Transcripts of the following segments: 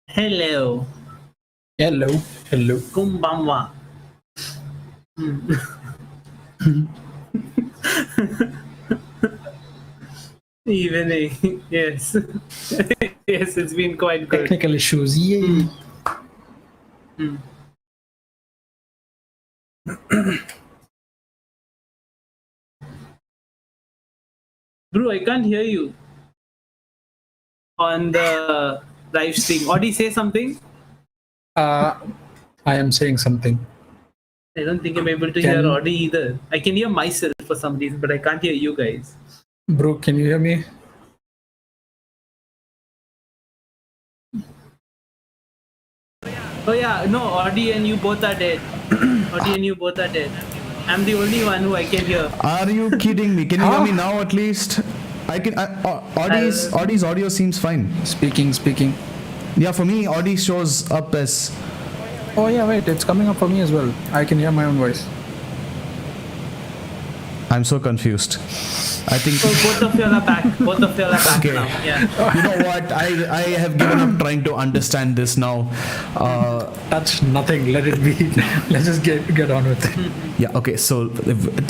Hello. Hello. Kumbamba. Evening. Yes. Yes, it's been quite good. Technical issues. Yay. Bro, I can't hear you on the live stream. Audie, say something. I am saying something. I don't think I'm able to hear Audie either. I can hear myself for some reason, but I can't hear you guys. Bro, can you hear me? Oh yeah, no, Audie and you both are dead. Audie and you both are dead. I'm the only one who I can hear. Are you kidding me? Can you hear me now at least? I can. Audie's audio seems fine. Speaking. Yeah, for me, Audie shows up as. Oh yeah, wait, it's coming up for me as well. I can hear my own voice. I'm so confused. I think. So both of you are back. Both of you are back Okay. now. Yeah. You know what? I have given up trying to understand this now. That's nothing. Let it be. Let's just get on with it. Yeah. Okay. So,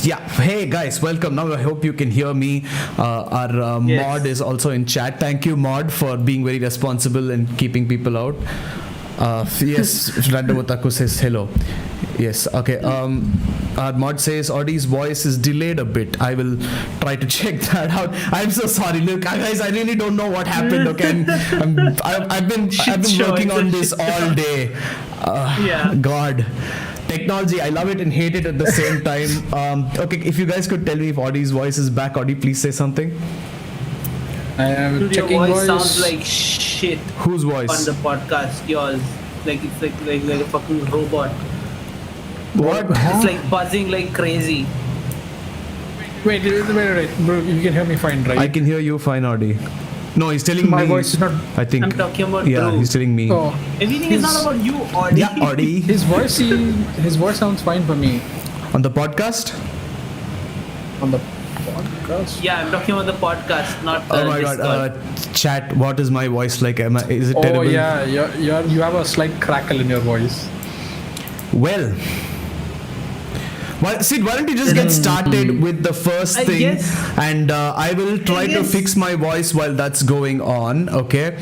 yeah. Hey guys, welcome. Now I hope you can hear me. Our Yes. Mod is also in chat. Thank you, Mod, for being very responsible and keeping people out. Yes, Random Otaku says hello. Yes, okay. Our Mod says Audie's voice is delayed a bit. I will try to check that out. I'm so sorry. Look, guys, I really don't know what happened. Okay, I've been working on this all day. Yeah. God. Technology, I love it and hate it at the same time. Okay, if you guys could tell me if Audie's voice is back, Audie, please say something. I am Dude, your checking voice sounds like shit Whose voice? on the podcast. Yours, like it's like a fucking robot. What? It's like buzzing like crazy. Wait, bro, you can hear me fine, right? I can hear you fine, Audie. No, he's telling My me. voice is not. I think. I'm talking about Yeah, Drew. he's telling me. Oh, Everything is not about you, Audie. Yeah, Audie. his voice sounds fine for me On the podcast? on the podcast. Yeah, I'm talking about the podcast, not the Oh my Discord. god. Chat, what is my voice like? Is it Oh terrible? yeah, you have a slight crackle in your voice. Well. Sid, why don't you just get started with the first I thing, guess- and I will try to guess- fix my voice while that's going on. Okay,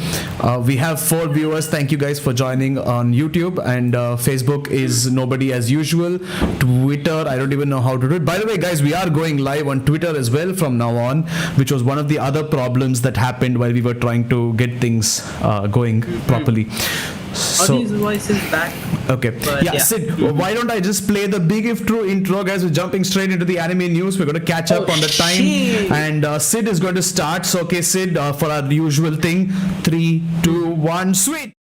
we have 4 viewers. Thank you guys for joining on YouTube, and Facebook is nobody as usual. Twitter, I don't even know how to do it. By the way, guys, we are going live on Twitter as well from now on, which was one of the other problems that happened while we were trying to get things going properly. Audie's voice is back. Okay. But Yeah, yeah. Sid, why don't I just play the big if true intro, guys? We're jumping straight into the anime news. We're going to catch up on the time. shit. And Sid is going to start. So, okay, Sid, for our usual thing, 3, 2, 1, sweet.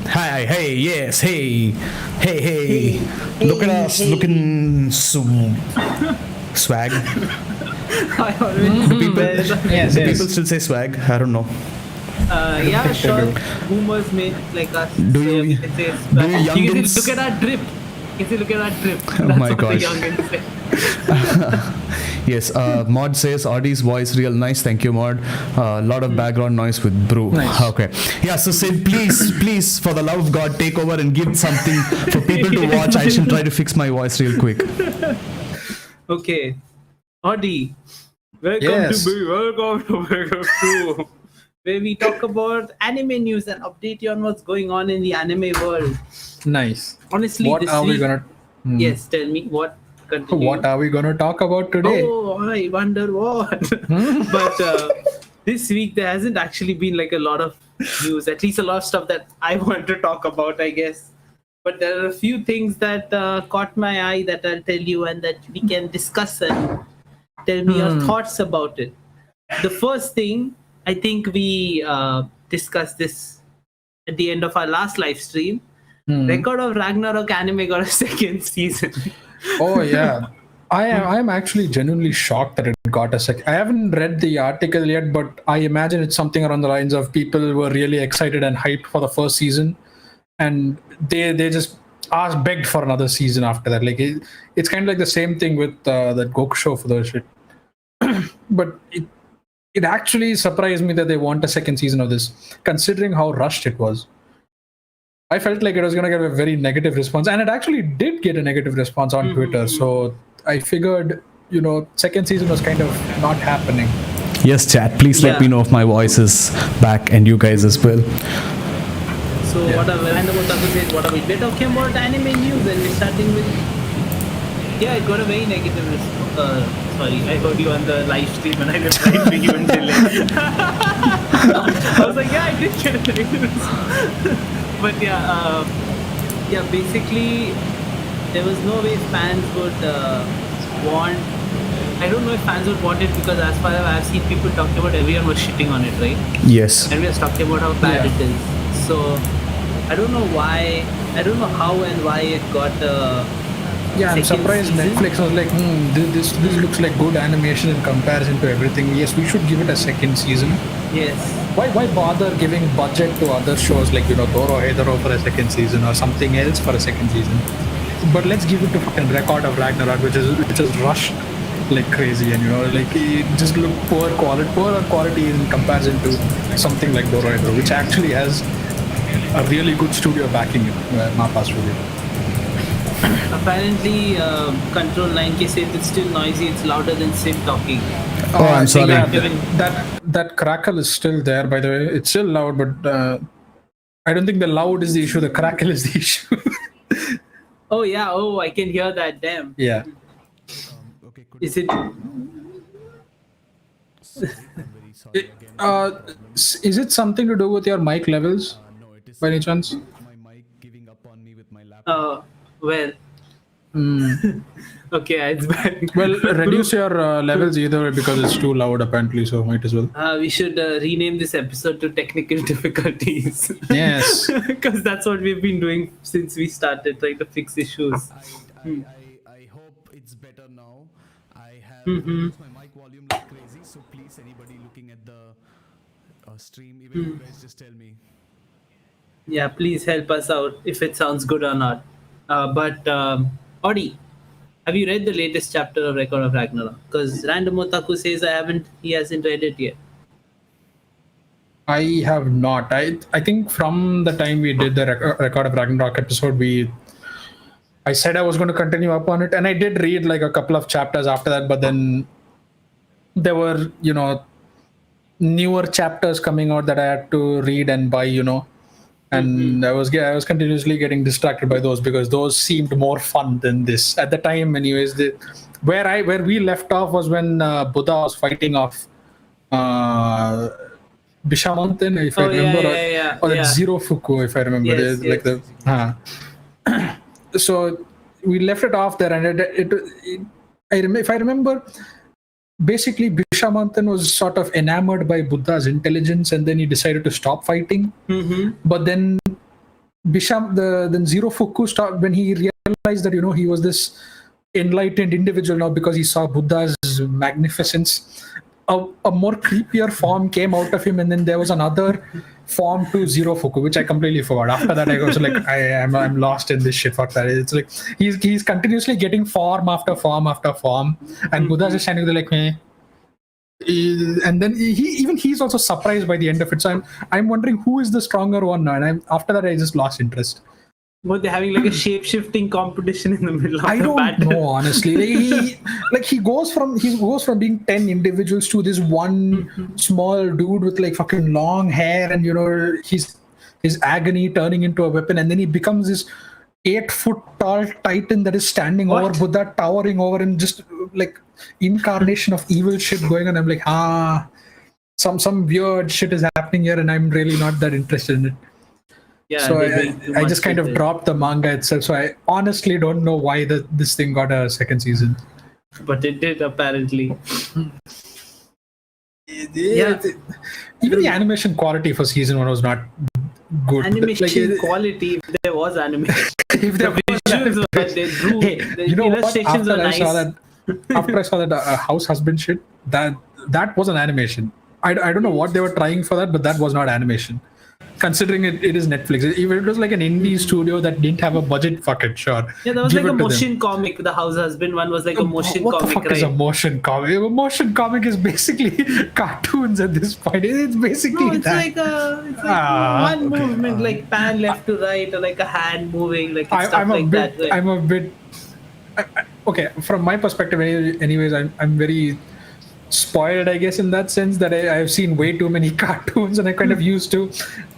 Hi, hey, yes, hey. Look at us, looking swag. I always Yes, People still say swag. I don't know. yeah, sure. Boomers made like us. Do so you- we can say do you you can youngins- say, look at our drip. You can say, look at our drip. Oh That's my what gosh. the youngins say. Yes, Mod says Audie's voice real nice. Thank you, Mod. A lot of background noise with Brew. Nice. Okay. Yeah, so Sid, please, for the love of God, take over and give something for people to watch. I shall try to fix my voice real quick. Okay. Audie, welcome Yes. to where we talk about anime news and update you on what's going on in the anime world. Nice. Honestly, What this are we week, gonna? Yes, tell me what. Continue. What are we gonna talk about today? Oh, I wonder what. But this week there hasn't actually been like a lot of news, at least a lot of stuff that I want to talk about, I guess. But there are a few things that caught my eye that I'll tell you and that we can discuss and tell me your thoughts about it. The first thing, I think we discussed this at the end of our last live stream, Record of Ragnarok anime got a second season. Oh yeah, I'm actually genuinely shocked that it got a second. I haven't read the article yet, but I imagine it's something around the lines of people were really excited and hyped for the first season, and they just begged for another season after that. Like it's kind of like the same thing with that Goku show for the shit. But it actually surprised me that they want a second season of this, considering how rushed it was. I felt like it was going to get a very negative response, and it actually did get a negative response on Twitter. So I figured, second season was kind of not happening. Yes, chat. Please let me know if my voice is back and you guys as well. So what are random otaku says? What are we talking about anime news? And we're starting with it got a very negative response. Sorry, I heard you on the live stream and I replied to you in delay. I was like, I did get a negative response. But basically, there was no way fans would want. I don't know if fans would want it because, as far as I've seen people talking about, everyone was shitting on it, right? Yes. And we were talking about how bad it is. So I don't know why. I don't know how and why it got. I'm surprised season. Netflix was like, this looks like good animation in comparison to everything. Yes, we should give it a second season. Yes. Why bother giving budget to other shows like Doro Hedoro for a second season or something else for a second season? But let's give it to fucking Record of Ragnarok, which is rushed like crazy, and it just looked poor quality in comparison to something like Doro Hedoro, which actually has a really good studio backing it, Mappa Studio. Apparently, Control 9K says it's still noisy. It's louder than Sim talking. Oh, I'm sorry. That crackle is still there, by the way. It's still loud, but I don't think the loud is the issue. The crackle is the issue. Oh yeah. Oh, I can hear that. Damn. Yeah. Is it? Is it something to do with your mic levels? No, it is by any chance? my mic giving up on me with my laptop. Well. Okay, it's back. Well, reduce your levels either way because it's too loud apparently, so might as well. We should rename this episode to Technical Difficulties. Yes. Because that's what we've been doing since we started, trying to fix issues. I hope it's better now. I have reduced my mic volume like crazy, so please, anybody looking at the stream, even you guys just tell me. Yeah, please help us out if it sounds good or not. But Audi, have you read the latest chapter of Record of Ragnarok? Because Random Otaku says he hasn't read it yet. I have not. I think from the time we did the Record of Ragnarok episode, I said I was going to continue up on it, and I did read like a couple of chapters after that, but then there were, newer chapters coming out that I had to read and buy, and I was continuously getting distracted by those because those seemed more fun than this at the time. Anyways, where we left off was when Buddha was fighting off Bishamantan, if I remember, or Zero Fuku, if I remember. So we left it off there, and if I remember, basically Bishamantan was sort of enamored by Buddha's intelligence, and then he decided to stop fighting. But then then Zero Fuku stopped when he realized that he was this enlightened individual now because he saw Buddha's magnificence. A more creepier form came out of him, and then there was another form to Zero Fuku, which I completely forgot. After that, I was like, I'm lost in this shit. Fuck that. It's like he's continuously getting form after form after form, and Buddha's just standing there like, meh. And then he's also surprised by the end of it. So I'm wondering who is the stronger one now. And after that, I just lost interest. But they're having like a shape-shifting competition in the middle of the battle. I don't know, honestly. He goes from being 10 individuals to this one small dude with like fucking long hair, and his agony turning into a weapon, and then he becomes this 8-foot tall titan that is standing over Buddha, towering over him, just like incarnation of evil shit going on. I'm like, some weird shit is happening here, and I'm really not that interested in it. Yeah, so I just kind of dropped the manga itself. So I honestly don't know why this thing got a second season. But it did, apparently. Even the animation quality for season 1 was not good. animation quality, if there was animation. If there The was visuals were they drew. Hey, The you know what? illustrations were nice. After I saw that house husband shit, that was an animation. I don't know what they were trying for that, but that was not animation. Considering it is Netflix, even it was like an indie studio that didn't have a budget. Fuck it, sure. Yeah, that was Give like a it to them. motion comic. The House Husband one was like a motion What comic, the fuck right? is a motion comic? A motion comic is basically cartoons at this point. It's basically No, it's that. like one movement, like pan left to right, or like a hand moving, like stuff I'm like that. Right? I'm a bit. Okay, from my perspective, anyways, I'm very spoiled, I guess, in that sense that I've seen way too many cartoons and I kind of used to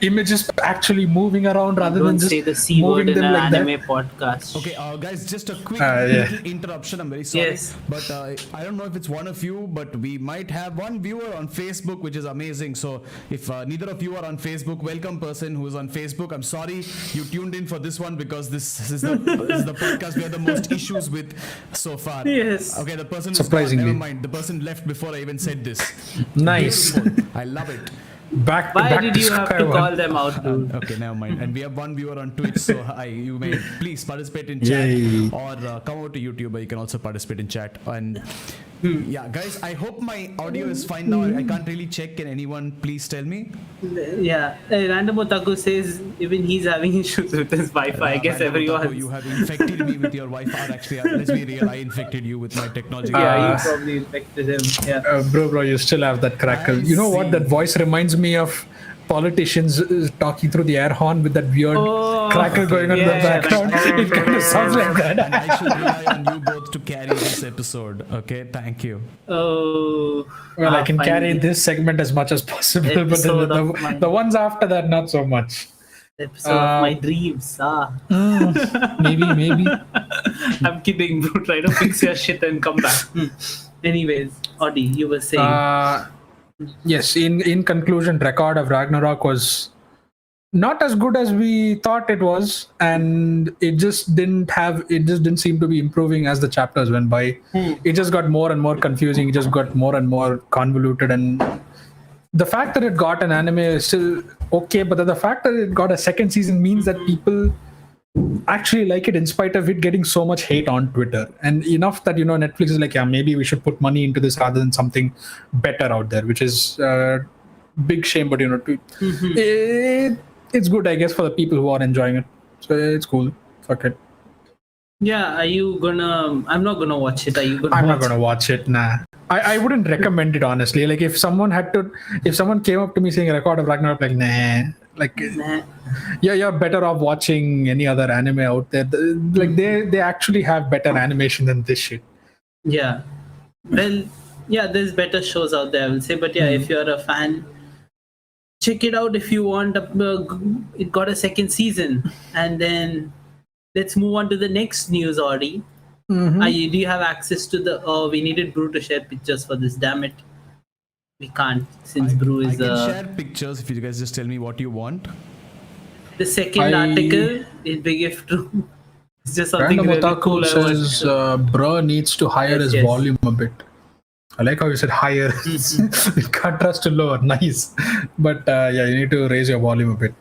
images actually moving around rather Don't than just say the C word moving in them an like anime that. podcast. Okay, guys, just a quick Yeah. little interruption. I'm very sorry. Yes. But I don't know if it's one of you, but we might have one viewer on Facebook, which is amazing. So if neither of you are on Facebook, welcome person who is on Facebook. I'm sorry you tuned in for this one because this is the podcast we have the most issues with so far. Yes. Okay, the person Surprisingly. is gone. Never mind. The person left before I even said this. Nice. Beautiful. I love it. Back Why back did to you have square to one. call them out, dude? Okay, never mind. And we have one viewer on Twitch, so you may please participate in chat Yay. or come over to YouTube where you can also participate in chat. And yeah, guys, I hope my audio is fine now. I can't really check. Can anyone please tell me? Yeah, Random Otaku says even he's having issues with his Wi-Fi. I guess Random everyone. Otaku, you have infected me with your Wi-Fi. Actually, let's be real. I infected you with my technology. Yeah, you probably infected him. Yeah. Bro, you still have that crackle. You know what? see. That voice reminds me of politicians talking through the air horn with that weird crackle going on in the yeah, background. It kind of sounds like And that. I should rely on you both to carry this episode. Okay, thank you. Oh. Well, I can carry finally. this segment as much as possible, but Episode then of mine. the ones after that, not so much. Episode of my dreams. Maybe. I'm kidding, bro. Try to fix your shit and come back. Anyways, Audi, you were saying. Yes, in conclusion, Record of Ragnarok was not as good as we thought it was, and it just didn't seem to be improving as the chapters went by. It just got more and more confusing. It just got more and more convoluted, and the fact that it got an anime is still okay, but the fact that it got a second season means that people actually like it in spite of it getting so much hate on Twitter, and enough that Netflix is like, yeah, maybe we should put money into this rather than something better out there, which is big shame, but it's good, I guess, for the people who are enjoying it, so it's cool. Fuck it. Yeah, are you gonna? I'm not gonna watch it. Are you gonna? I'm watch not gonna watch it. Nah, I wouldn't recommend it, honestly. Like if someone came up to me saying Record of Ragnarok, like nah, like Nah. yeah, you're better off watching any other anime out there. Like they actually have better animation than this shit. Yeah. Well, yeah, there's better shows out there, I will say. But yeah, if you're a fan, check it out if you want. It got a second season, and then let's move on to the next news, Audi. Do you have access to the? Oh, we needed Brew to share pictures for this. Damn it, we can't since Brew I is can share pictures if you guys just tell me what you want. the second article in Big F2. It's just something Random really Otaku cool. says Bro needs to higher Yes, his yes. volume a bit. I like how you said higher. In contrast to lower. Nice. But yeah, you need to raise your volume a bit.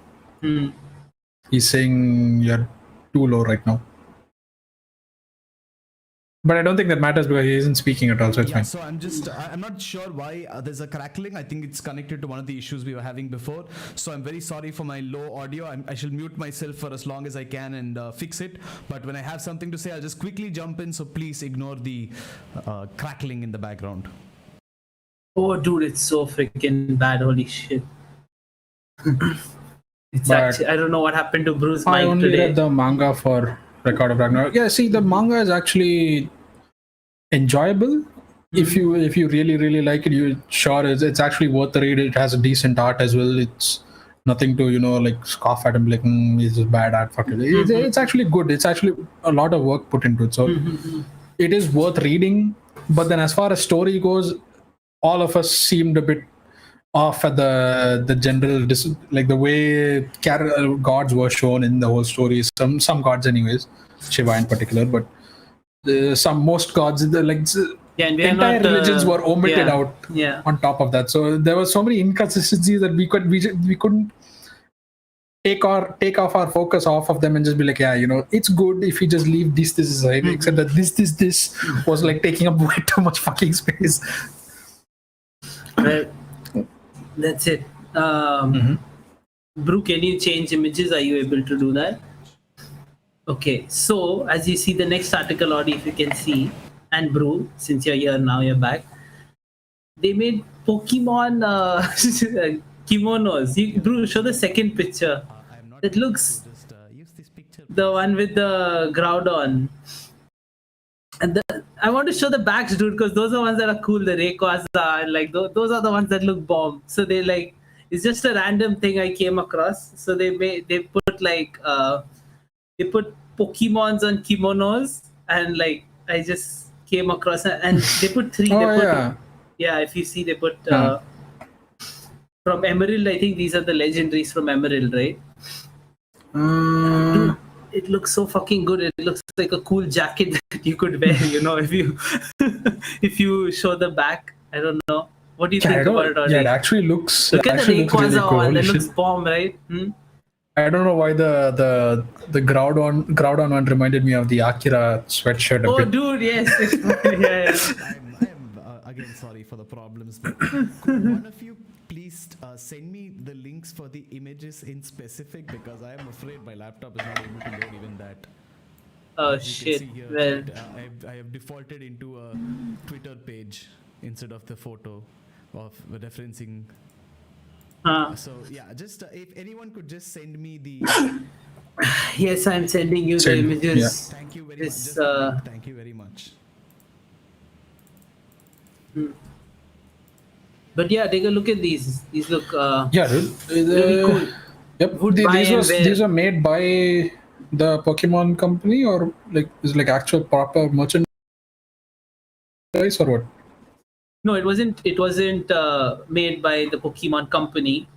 He's saying you're too low right now. But I don't think that matters because he isn't speaking at all, so it's fine. So I'm not sure why there's a crackling. I think it's connected to one of the issues we were having before. So I'm very sorry for my low audio. I shall mute myself for as long as I can and fix it. But when I have something to say, I'll just quickly jump in. So please ignore the crackling in the background. Oh, dude, it's so freaking bad. Holy shit. It's But actually, I don't know what happened to Bruce I Mike only today. read the manga for Record of Ragnarok. Yeah, see, the manga is actually enjoyable. If you really like it, it's actually worth the read. It has a decent art as well. It's nothing to like scoff at him like it's just bad art. Fuck it. It's actually good. It's actually a lot of work put into it. So it is worth reading. But then as far as story goes, all of us seemed a bit off at the general like the way gods were shown in the whole story. Some gods anyways, Shiva in particular, but most gods Yeah, and we are entire not, religions were omitted out Yeah. on top of that. So there were so many inconsistencies that we couldn't take off our focus off of them and just be like, yeah, it's good if you just leave this aside, except that this was like taking up way too much fucking space. Right. That's it. Brew, can you change images? Are you able to do that? Okay, so as you see the next article, Audi, if you can see, and Brew, since you're here now, you're back. They made Pokemon kimonos. Brew, show the second picture. It looks the one with the Groudon. And I want to show the backs, dude, because those are the ones that are cool. The Rayquaza, and like those are the ones that look bomb. So they like, it's just a random thing I came across. So they put like they put Pokemons on kimonos, and like I just came across and they put three. If you see, they put from Emerald. I think these are the legendaries from Emerald, right? Dude, it looks so fucking good. It looks like a cool jacket that you could wear, if you show the back. I don't know. What do you think about it? Yeah, it actually looks. Look at the Rayquaza really cool. one. That looks bomb, right? I don't know why the Groudon one reminded me of the Akira sweatshirt. Oh, dude, yes. I'm again sorry for the problems. But could one of you please send me the links for the images in specific, because I am afraid my laptop is not able to load even that. Oh shit! Well, I have defaulted into a Twitter page instead of the photo of referencing. So yeah, just if anyone could just send me the. Yes, I'm sending you the images. Yeah. Thank you very much. Thank you very much. But yeah, take a look at these. These look really cool. Yep. These are made by the Pokemon company, or like is like actual proper merchandise or what? No, it wasn't. It wasn't made by the Pokemon company,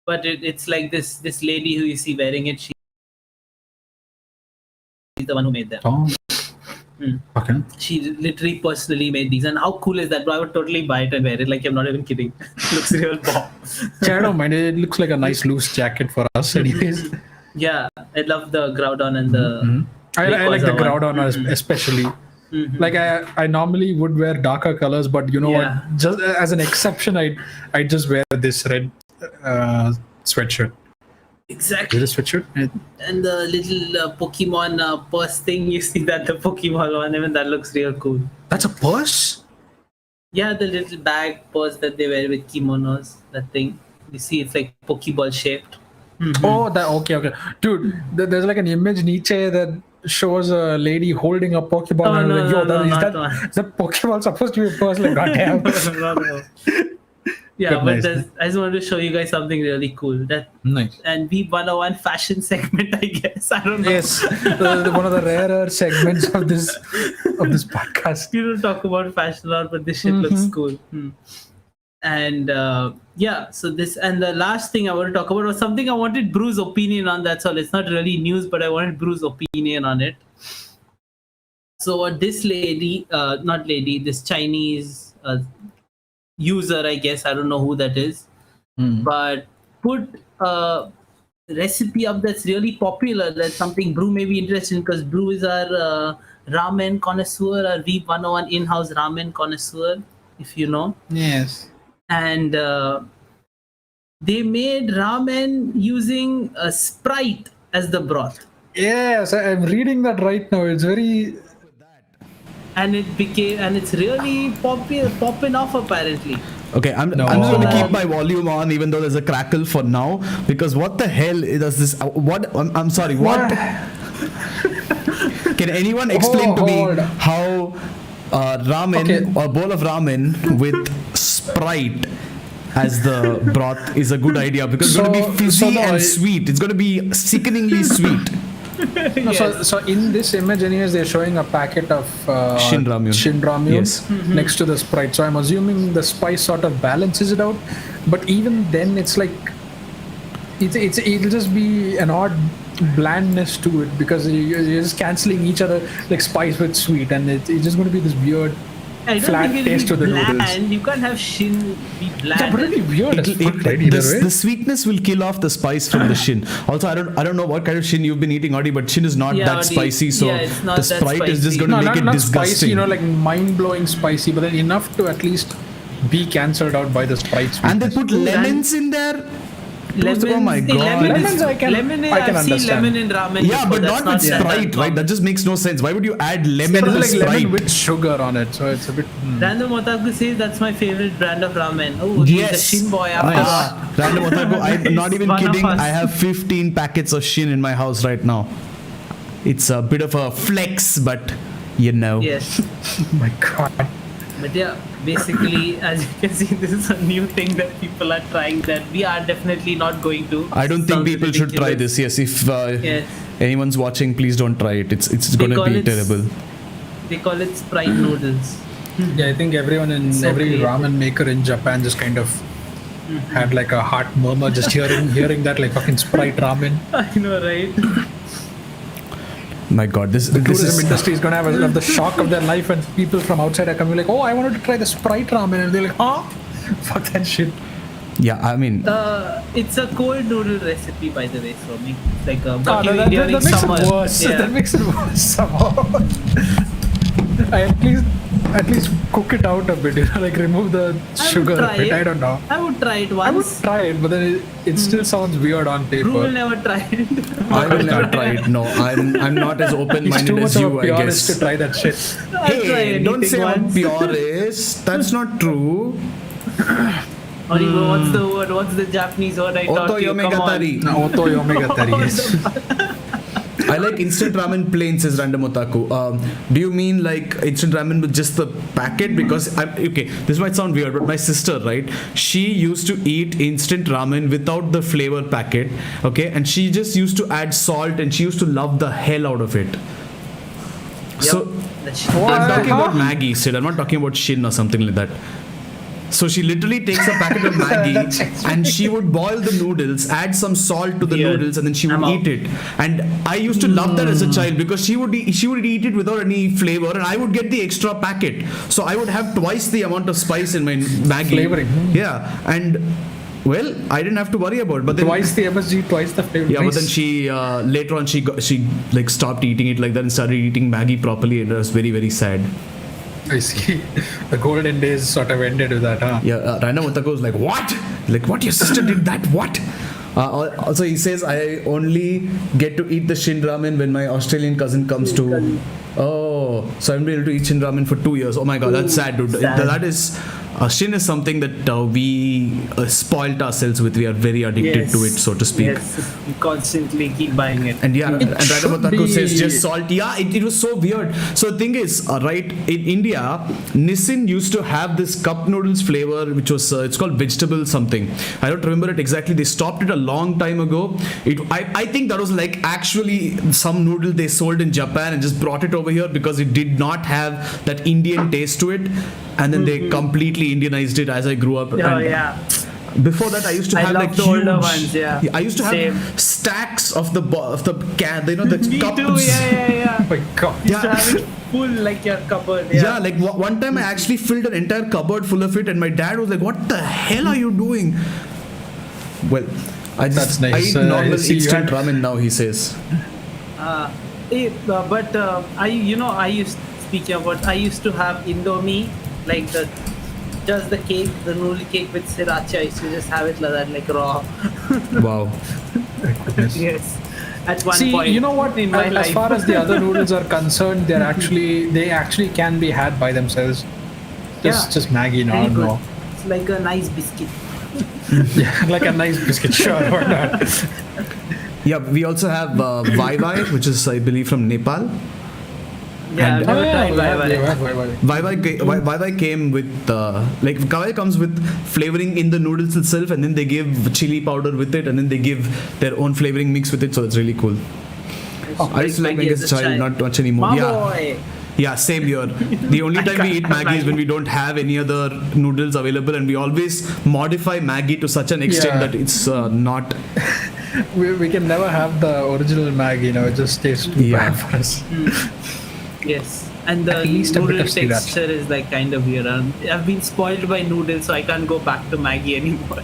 but it's like this lady who you see wearing it. She's the one who made them. Oh. Okay. She literally personally made these, and how cool is that? Bro, I would totally buy it and wear it. Like, I'm not even kidding. It looks real bomb. I don't mind. It looks like a nice loose jacket for us, anyways. Yeah, I love the Groudon and the. I like the Groudon especially. Like I normally would wear darker colors, but what? Just as an exception, I just wear this red sweatshirt. Exactly. Is it a sweatshirt? And the little Pokemon purse thing, you see that the Pokemon one, even that looks real cool. That's a purse? Yeah, the little bag purse that they wear with kimonos. That thing. You see, it's like Pokeball shaped. Oh, that okay. Dude, there's like an image Nietzsche that shows a lady holding a Pokeball. Oh, and no, I'm like, is that Pokeball supposed to be a purse? Like, goddamn. No. Yeah, but I just wanted to show you guys something really cool. Nice. And Weeb101 fashion segment, I guess. I don't know. Yes, one of the rarer segments of this podcast. You don't talk about fashion a lot, but this shit looks cool. And so this, and the last thing I want to talk about was something I wanted Brew's opinion on. That's all. It's not really news, but I wanted Brew's opinion on it. So what this this Chinese user, I guess, I don't know who that is, but put a recipe up that's really popular. That's something Brew may be interested in, because Brew is our ramen connoisseur, our Weeb101 in-house ramen connoisseur, if you know. Yes. And they made ramen using a Sprite as the broth. Yes, I'm reading that right now. It's very. And it's really popping off apparently. Okay, I'm just going to keep my volume on, even though there's a crackle for now, because what the hell does this? What? I'm sorry. What? Can anyone explain to me how ramen or bowl of ramen with Sprite as the broth is a good idea? Because it's going to be fizzy and sweet. It's going to be sickeningly sweet. So in this image, anyways, they're showing a packet of Shin Ramyun next to the Sprite. So I'm assuming the spice sort of balances it out. But even then, it's like it'll just be an odd blandness to it, because you're just canceling each other, like spice with sweet, and it's just going to be this weird I don't flat think taste to it'll the be noodles. bland. You can't have shin be bland. Yeah, but it'll be weird as fuck, right? The, Either way. the sweetness will kill off the spice from the shin. Also, I don't know what kind of shin you've been eating, Adi, but shin is not that Adi, spicy, so it's not the that Sprite is just spicy. going to make it not disgusting. spicy, like mind-blowing spicy, but then enough to at least be cancelled out by the Sprite And they sweetness. put lemons in there. Oh my god! Lemons I can I've seen understand. lemon in ramen. Yeah, before, but that's not with that Sprite, right? common. That just makes no sense. Why would you add lemon There's to like Sprite? lemon with sugar on it, so it's a bit. Random Otaku says that's my favorite brand of ramen. Oh, he's a Shin boy after all. Random Otaku, I'm not even One of kidding. us. I have 15 packets of Shin in my house right now. It's a bit of a flex, but you know. Yes. Oh my god. But yeah, basically, as you can see, this is a new thing that people are trying that we are definitely not going to. I don't think Sounds people should try ridiculous. this. Yes, if Yes. anyone's watching, please don't try it. It's They going to call be it terrible. They call it Sprite noodles. Yeah, I think everyone in So every creative. ramen maker in Japan just kind of had like a heart murmur just hearing that like fucking Sprite ramen. I know, right? My God, this Tourism is industry is gonna have the shock of their life, and people from outside are coming like, oh, I wanted to try the Sprite ramen, and they're like, huh? Fuck that shit. yeah. I mean, It's a cold noodle recipe, by the way, so it's like a Ah, but that during makes summer. it worse. Yeah. That makes it worse somehow. I at least cook it out a bit, like remove the I would sugar a try bit. it. I don't know. I would try it I would once. try it, but then it still sounds weird on Drew will paper. never try it. I will never try it. No, I'm not as He's too open-minded much as of you, a I purist to guess. try that shit. I'll try Hey, don't anything say I'm a once. purist. That's not true. Or you go, what's the word? What's the Japanese word I taught you? Come on. Otoyomegatari. No, Oto Omega 30, yes. I like instant ramen plain, says Random Otaku. Do you mean like instant ramen with just the packet? Because okay, this might sound weird, but my sister, right? She used to eat instant ramen without the flavor packet, okay, and she just used to add salt, and she used to love the hell out of it. So That's I'm talking about Maggie, Sid. I'm not talking about Shin or something like that. So she literally takes a packet of Maggi and she would boil the noodles, add some salt to the Weird. noodles, and then she would I'm out. eat it. And I used to love that as a child because she would eat it without any flavor, and I would get the extra packet. So I would have twice the amount of spice in my Maggi. Flavoring. Yeah, and well, I didn't have to worry about it. But then, Twice the MSG, twice the flavor. yeah, but Nice. then she later on she like stopped eating it like that and started eating Maggi properly, and it was very, very sad. I see. The golden days sort of ended with that, huh? Yeah, Random Otaku was like, what? Like, what? Your sister did that? What? Also, he says, I only get to eat the Shin ramen when my Australian cousin comes to. Oh, so I haven't been able to eat Shin ramen for 2 years. Oh my god, that's sad, dude. Sad. That is. Shin is something that we spoilt ourselves with. We are very addicted to it, so to speak. Yes, you constantly keep buying it. And yeah, and should Random Otaku be- says just salt. Yeah, it was so weird. So the thing is, right, in India, Nissin used to have this cup noodles flavor, which was, it's called vegetable something. I don't remember it exactly. They stopped it a long time ago. I think that was like actually some noodle they sold in Japan and just brought it over here because it did not have that Indian taste to it. And then they completely Indianized it as I grew up. Oh And yeah. before that, I used to I have love like the huge. older ones, yeah. I used to have Same. stacks of the can. You know the Me cups. too. Yeah. Oh my god. Used to Yeah. have it full like your cupboard. Yeah, like one time I actually filled an entire cupboard full of it, and my dad was like, "What the hell are you doing?" Well, I just That's nice. I eat I normal see you instant had- ramen now. He says. Speaking about, I used to have Indomie, like just the cake, the noodle cake with sriracha. I used to just have it like that, like raw. Wow. Yes. At one See, point you know what? in my As life. far as the other noodles are concerned, they actually can be had by themselves. Just Maggie, no, Very good. no. It's like a nice biscuit. Yeah, like a nice biscuit, sure, why not? Yeah, we also have Vai Vai, which is I believe from Nepal. Yeah, And- I've never tried Vai Vai. Vai Vai came with like Kawai comes with flavoring in the noodles itself, and then they give chili powder with it, and then they give their own flavoring mix with it. So it's really cool. I used to like Maggi as a child, not much anymore. My Yeah. boy. Yeah, same here. The only time we eat Maggi is when we don't have any other noodles available, and we always modify Maggi to such an extent Yeah. that it's not. We can never have the original Maggie, it just tastes too Yeah. bad for us. Yes, and the At least a bit noodle of sriracha. texture is like kind of weird. I've been spoiled by noodles, so I can't go back to Maggie anymore.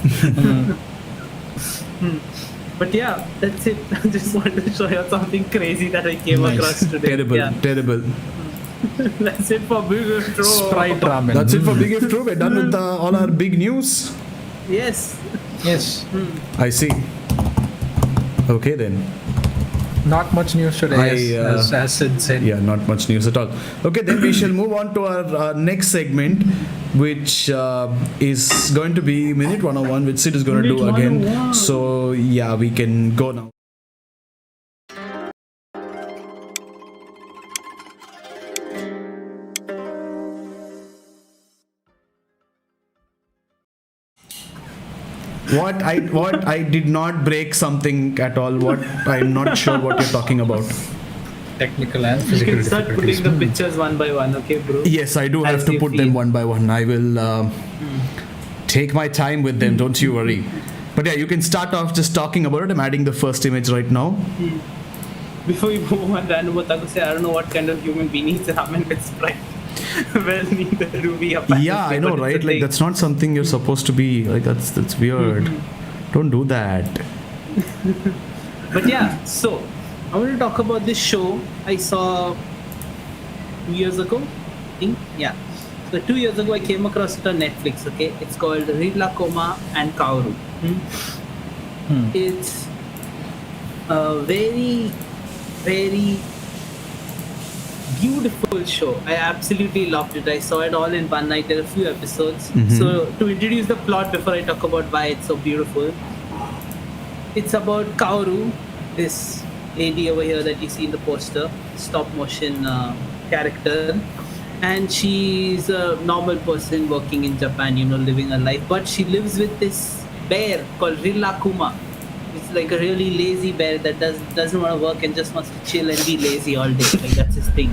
But yeah, that's it. I just wanted to show you something crazy that I came Nice. across today. Terrible, Yeah. terrible. That's it for Big Intro. Sprite ramen. That's it for Big F2. We're done with all our big news. Yes. Yes. I see. Okay then. Not much news today, as Sid said. Yeah, not much news at all. Okay, then we shall move on to our next segment, which is going to be Minute 101, which Sid is going to do Minute again. 101. So, yeah, we can go now. What I did not break something at all. What I'm not sure what you're talking about. Technical and You physical can start difficulties. putting the pictures one by one, okay, bro? Yes, I do have As to you put feel. them one by one. I will take my time with them. Don't you worry. But yeah, you can start off just talking about it. I'm adding the first image right now. Before we move on, Random Otaku say, I don't know what kind of human being eats ramen with Sprite. Well, neither do we apparently. Yeah, I know, but it's a right? Like thing. that's not something you're supposed to be. Like that's weird. Don't do that. But yeah, so I want to talk about this show I saw 2 years ago, I think. Yeah. So 2 years ago, I came across it on Netflix. Okay, it's called Rillakuma and Kaoru. It's a very, very beautiful show. I absolutely loved it. I saw it all in one night. There are a few episodes. So to introduce the plot before I talk about why it's so beautiful, it's about Kaoru, this lady over here that you see in the poster, stop motion character, and she's a normal person working in Japan, living her life, but she lives with this bear called Rillakuma. It's like a really lazy bear that doesn't want to work and just wants to chill and be lazy all day. Like that's his thing.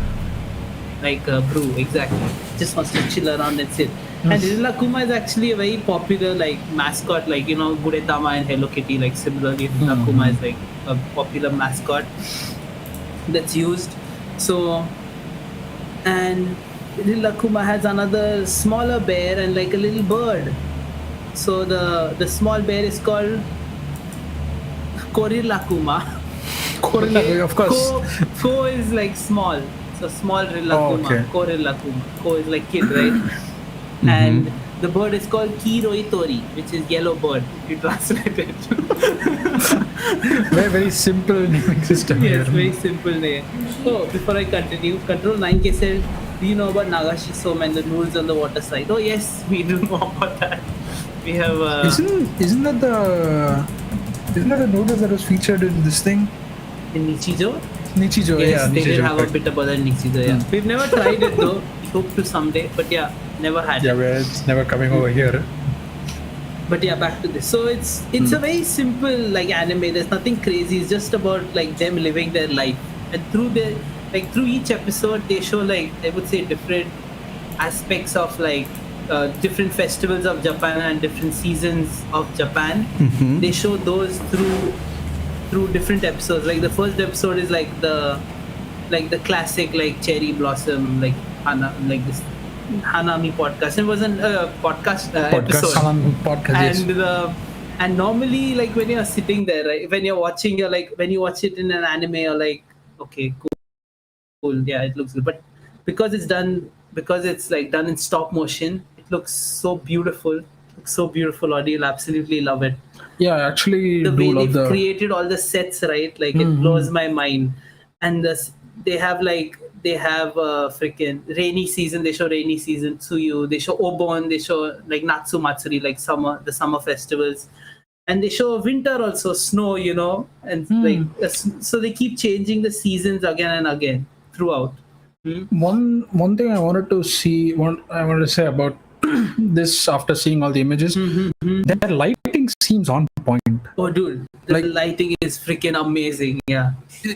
Like Brew, exactly. Just wants to chill around and sit. And Rillakuma is actually a very popular mascot, Gudetama and Hello Kitty. Like similarly, Rillakuma is like a popular mascot that's used. So, and Rillakuma has another smaller bear and like a little bird. So the small bear is called Rillakuma. Rillakuma, of course. Ko is like small. So small Rillakuma. okay. Rillakuma. Ko is like kid, right? And the bird is called Kiroitori, which is yellow bird. You translate it. Very, very simple naming system Yes, here. very simple name. So before I continue, Control 9K said, do you know about Nagashi Soma and the noodles on the water side? Oh yes, we do know about that. We have Isn't that the noodles that was featured in this thing? in Nichijo. Nichijo, Yes, yeah. they did Nichijo, have correct. a bit about that Nichijo. Yeah, we've never tried it though. We hope to someday, but yeah, never had Yeah, it. where it's never coming over here. But yeah, back to this. So it's a very simple anime. There's nothing crazy. It's just about them living their life, and through each episode they show I would say different aspects of different festivals of Japan and different seasons of Japan. They show those through different episodes. Like the first episode is the classic cherry blossom this Hanami podcast. It wasn't a podcast episode. Podcast, And normally when you're sitting there, right, when you're watching, when you watch it in an anime, you're okay, cool, yeah, it looks good. But because it's done in stop motion, it looks so beautiful. Audio, you'll absolutely love it. Yeah, I actually The do way love they've created all the sets, right? It blows my mind. And they have freaking rainy season. They show rainy season, Tsuyu. They show Obon. They show Natsu Matsuri, the summer festivals. And they show winter also, snow, and so they keep changing the seasons again and again throughout. One thing I wanted to say about this after seeing all the images, their lighting seems on point. Oh, dude, the lighting is freaking amazing. Yeah,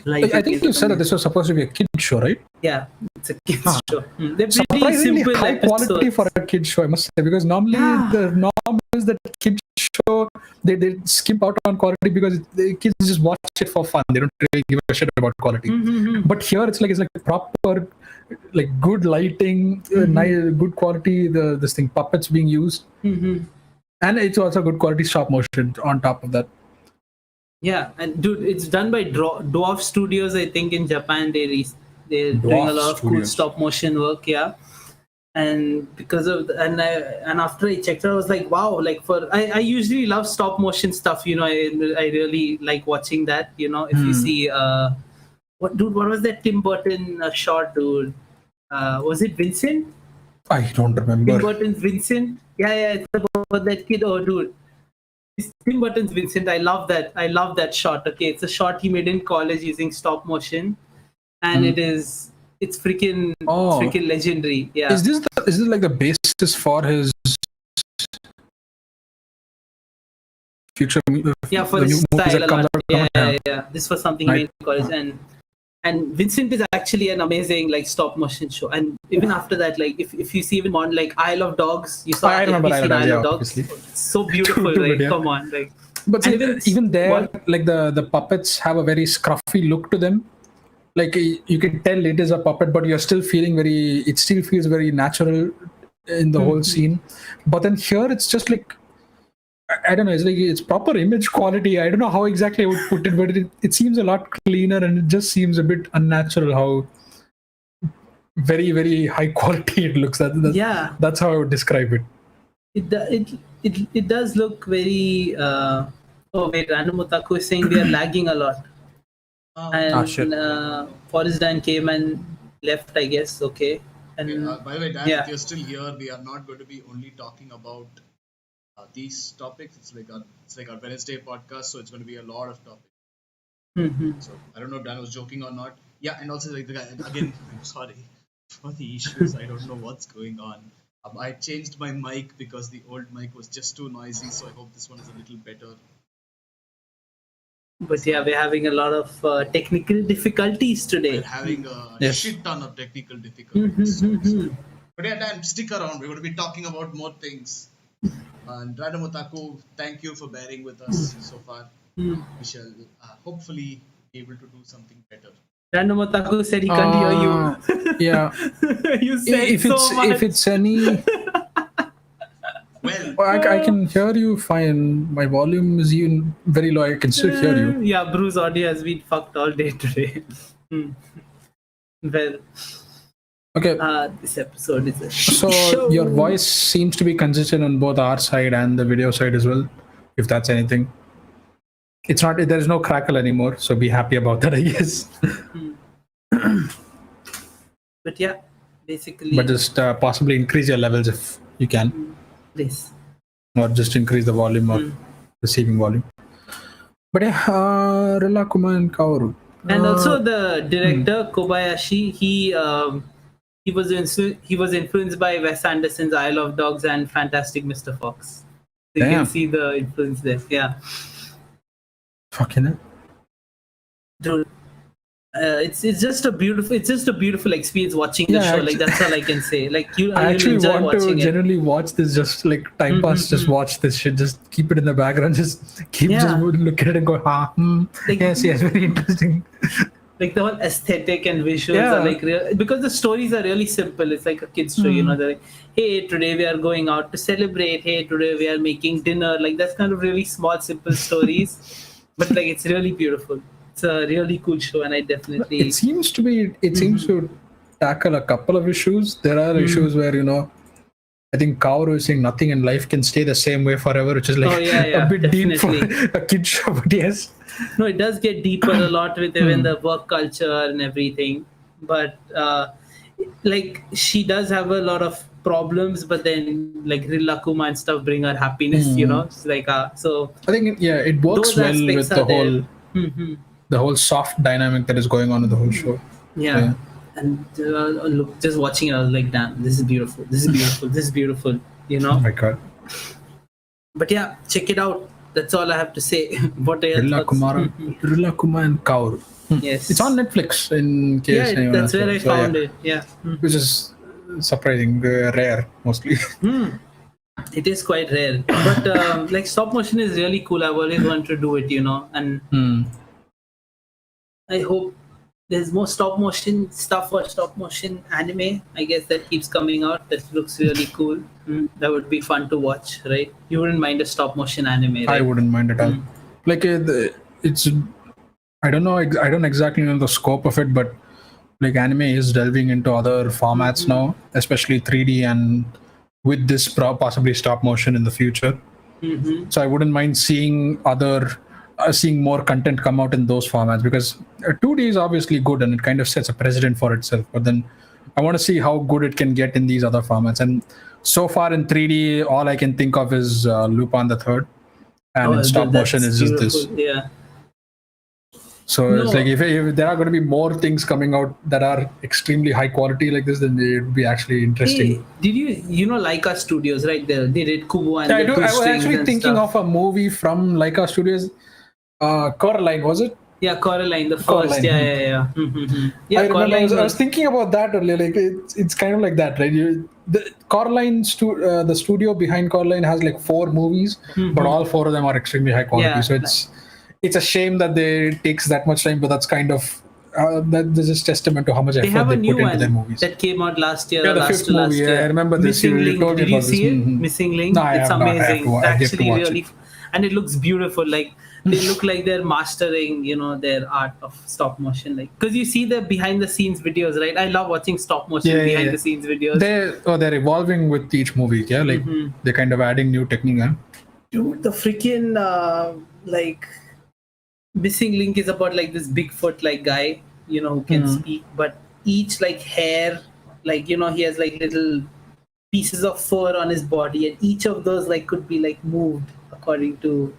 I think you said that this was supposed to be a kid show, right? Yeah, it's a kids show. They're pretty Surprisingly simple high quality episodes. for a kid show, I must say, because normally the norm is that kid show, they skimp out on quality because the kids just watch it for fun. They don't really give a shit about quality. But here it's like proper, like good lighting, nice, good quality. This thing puppets being used, and it's also good quality stop motion on top of that. Yeah, and dude, it's done by Dwarf Studios. I think in Japan they're doing a lot of cool stop motion work. Yeah, and because of and after I checked it, I was like, wow! Like I usually love stop motion stuff. You know, I really like watching that. You know, if you see what was that Tim Burton short, dude? Was it Vincent? I don't remember. Tim Burton's Vincent. Yeah, it's about that kid. Oh, dude. It's Tim Burton's Vincent. I love that shot. Okay, it's a shot he made in college using stop motion, and it's freaking legendary. Yeah. Is this like the basis for his future? Yeah, for his style a lot. Yeah. This was something he made in college, and Vincent is actually an amazing like stop motion show. And even after that, like if you see even on like Isle of Dogs, you saw Isle of Dogs. Obviously. It's so beautiful, right? Yeah. Come on, like. But even there, like the puppets have a very scruffy look to them. Like you can tell it is a puppet, but you're still feeling it still feels very natural in the whole scene. But then here it's just like, I don't know, it's proper image quality. I don't know how exactly I would put it, but it seems a lot cleaner, and it just seems a bit unnatural how very, very high quality it looks. That's how I would describe it. It does look very oh wait, Random Otaku is saying we are lagging a lot. Forrest Dan came and left, I guess. Okay. And by the way, Dan, if you're still here, we are not going to be only talking about these topics. It's like our Wednesday podcast, so it's going to be a lot of topics. So I don't know if Dan was joking or not. Yeah, and also like the guy again. I'm sorry for the issues. I don't know what's going on. I changed my mic because the old mic was just too noisy. So I hope this one is a little better. But yeah, we're having a lot of technical difficulties today. We're having a shit ton of technical difficulties. But yeah, Dan, stick around. We're going to be talking about more things. And Random Otaku, thank you for bearing with us so far. We shall hopefully be able to do something better. Random Otaku said he can't hear you. Yeah. You said much. If it's any... Well, I can hear you fine. My volume is even very low. I can still hear you. Yeah, Bruce's audio has been fucked all day today. Well... Okay. This episode is a show. Your voice seems to be consistent on both our side and the video side as well, if that's anything. It's not, there's no crackle anymore, so be happy about that, I guess. But yeah, basically. But just possibly increase your levels if you can. Please. Or just increase the volume or receiving volume. But yeah, Rillakuma and Kaoru. And also the director Kobayashi, he was influenced by Wes Anderson's Isle of Dogs and Fantastic Mr. Fox. So you can see the influence there. Yeah. Fucking hell. Dude, it's just a beautiful experience watching the show. Like that's all I can say. Like I actually want to generally watch this, just like time pass. Just watch this shit. Just keep it in the background. Just keep just look at it and go, like, yes, very interesting. Like the whole aesthetic and visuals are like real, because the stories are really simple. It's like a kid's show, you know. They're like, hey, today we are going out to celebrate. Hey, today we are making dinner. Like that's kind of really small, simple stories, but like it's really beautiful. It's a really cool show, and I definitely. It seems to tackle a couple of issues. There are issues where I think Kaoru is saying nothing in life can stay the same way forever, which is like a bit deep for a kid show, but yes. No, it does get deeper a lot with even the work culture and everything. But like she does have a lot of problems, but then like Rillakuma and stuff bring her happiness, you know. It's like so. I think it works well with the whole soft dynamic that is going on in the whole show. Yeah. And look, just watching it, I was like, damn, this is beautiful. This is beautiful. This is beautiful. You know. Oh my god. But yeah, check it out. That's all I have to say. What are your Rillakuma and Kaoru. Yes. It's on Netflix in case anyone that's where I found it. Yeah. Which is surprising, rare mostly. It is quite rare, but like stop motion is really cool. I've always wanted to do it, and I hope there's more stop motion stuff or stop motion anime. I guess that keeps coming out. That looks really cool. That would be fun to watch, right? You wouldn't mind a stop motion anime, right? I wouldn't mind at all. Like it's, I don't know. I don't exactly know the scope of it, but like anime is delving into other formats now, especially 3D, and with this possibly stop motion in the future. So I wouldn't mind seeing seeing more content come out in those formats, because 2D is obviously good and it kind of sets a precedent for itself. But then I want to see how good it can get in these other formats. And so far in 3D, all I can think of is Lupin the Third, and in stop motion is just this. Yeah. So it's like if there are going to be more things coming out that are extremely high quality like this, then it would be actually interesting. Hey, did you know Laika Studios, right? They did Kubo and I was actually thinking of a movie from Laika Studios. Coraline, was it? Yeah, Coraline, the first. Coraline. Yeah. Yeah, I remember. Coraline I was thinking about that earlier. Like it's kind of like that, right? The Coraline, the studio behind Coraline has like 4 movies, but all 4 of them are extremely high quality. Yeah, So it's a shame that it takes that much time, but that's kind of this is testament to how much effort they put into their movies. That came out last year. Yeah, the 5th movie. Year. I remember this. Missing Link. Did you see it? Missing Link. No, it's amazing. I have to Actually, watch really, it. and it looks beautiful. Like they look like they're mastering, their art of stop motion. Like because you see the behind the scenes videos, right? I love watching stop motion behind the scenes videos. They're evolving with each movie. Yeah, like they're kind of adding new technique. Huh? Dude, the freaking like. Missing Link is about like this Bigfoot like guy, who can speak, but each like hair, like he has like little pieces of fur on his body, and each of those like could be like moved according to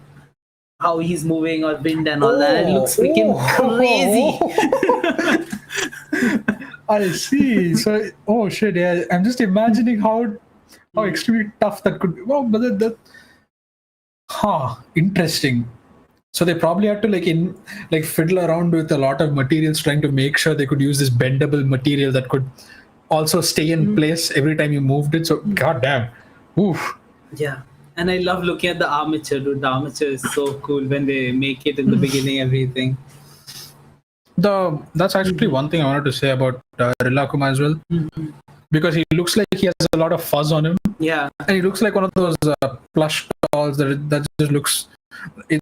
how he's moving or wind and all that. It looks freaking crazy. I see. So shit, yeah. I'm just imagining how extremely tough that could be. Well, but interesting. So they probably had to fiddle around with a lot of materials, trying to make sure they could use this bendable material that could also stay in place every time you moved it. So goddamn, oof. Yeah, and I love looking at the armature, dude. The armature is so cool when they make it in the beginning. Everything. That's actually one thing I wanted to say about Rillakuma as well, because he looks like he has a lot of fuzz on him. Yeah, and he looks like one of those plush dolls that just looks.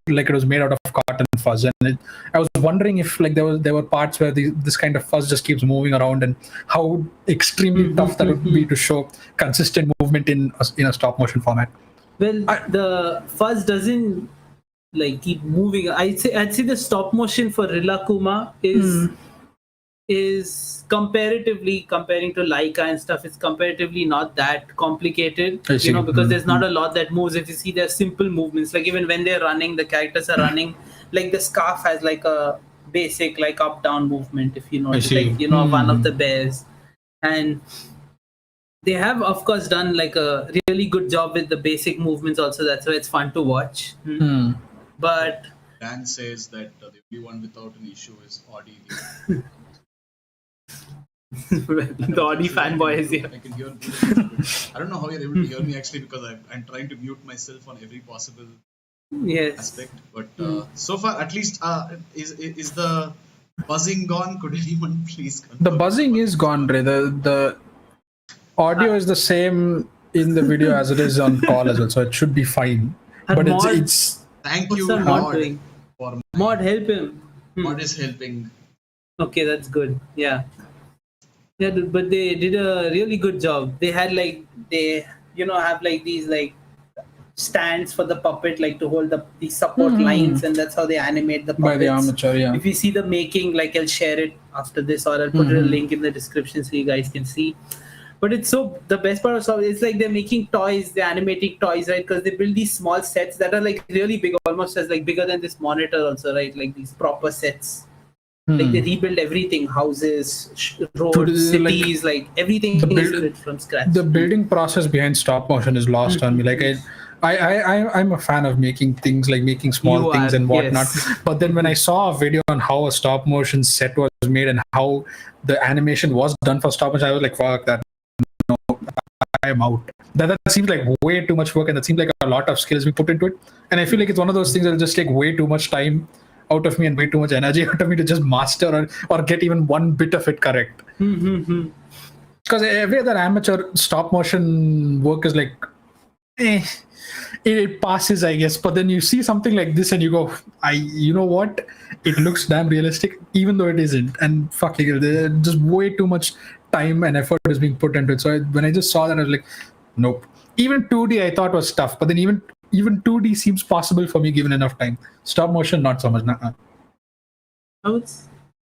Like it was made out of cotton fuzz, and I was wondering if like there were parts where this kind of fuzz just keeps moving around, and how extremely tough that would be to show consistent movement in a stop motion format. Well, the fuzz doesn't like keep moving. I'd say the stop motion for Rillakuma is comparatively comparing to Laika and stuff, it's comparatively not that complicated, because there's not a lot that moves. If you see, there's simple movements, like even when they're running, the characters are running, like the scarf has like a basic like up down movement, if you notice, like one of the bears, and they have of course done like a really good job with the basic movements also. That's why it's fun to watch. But Dan says that the only one without an issue is Audi. The Audi fanboy is here. I can hear. I don't know how you're able to hear me actually, because I'm trying to mute myself on every possible aspect. But so far, at least, is the buzzing gone? Could anyone please confirm? The buzzing is gone, Ray. The audio is the same in the video as it is on call as well, so it should be fine. But it's thank you, Mod. For Mod, help him. Mod is helping. Okay, that's good. Yeah, dude, but they did a really good job. They had have like these like stands for the puppet, like to hold the support lines, and that's how they animate the puppets. By the armature, yeah. If you see the making, like I'll share it after this, or I'll put a link in the description so you guys can see. But it's the best part of it's like they're making toys, they're animating toys, right? Because they build these small sets that are like really big, almost as like bigger than this monitor also, right? Like these proper sets. Like they rebuild everything, houses, roads, cities, like everything is built from scratch. The building process behind stop motion is lost on me. Like I'm a fan of making things, like making small things and whatnot. Yes. But then when I saw a video on how a stop motion set was made and how the animation was done for stop motion, I was like, fuck that. No, I am out. that seems like way too much work, and that seems like a lot of skills we put into it. And I feel like it's one of those things that'll just take way too much time out of me and way too much energy out of me to just master or get even one bit of it correct. Because every other amateur stop motion work is like, it passes, I guess. But then you see something like this and you go, you know what? It looks damn realistic, even though it isn't. And fucking, there's just way too much time and effort is being put into it. So when I just saw that, I was like, nope. Even 2D I thought was tough, but then even 2D seems possible for me given enough time. Stop motion, not so much. Nuh-uh.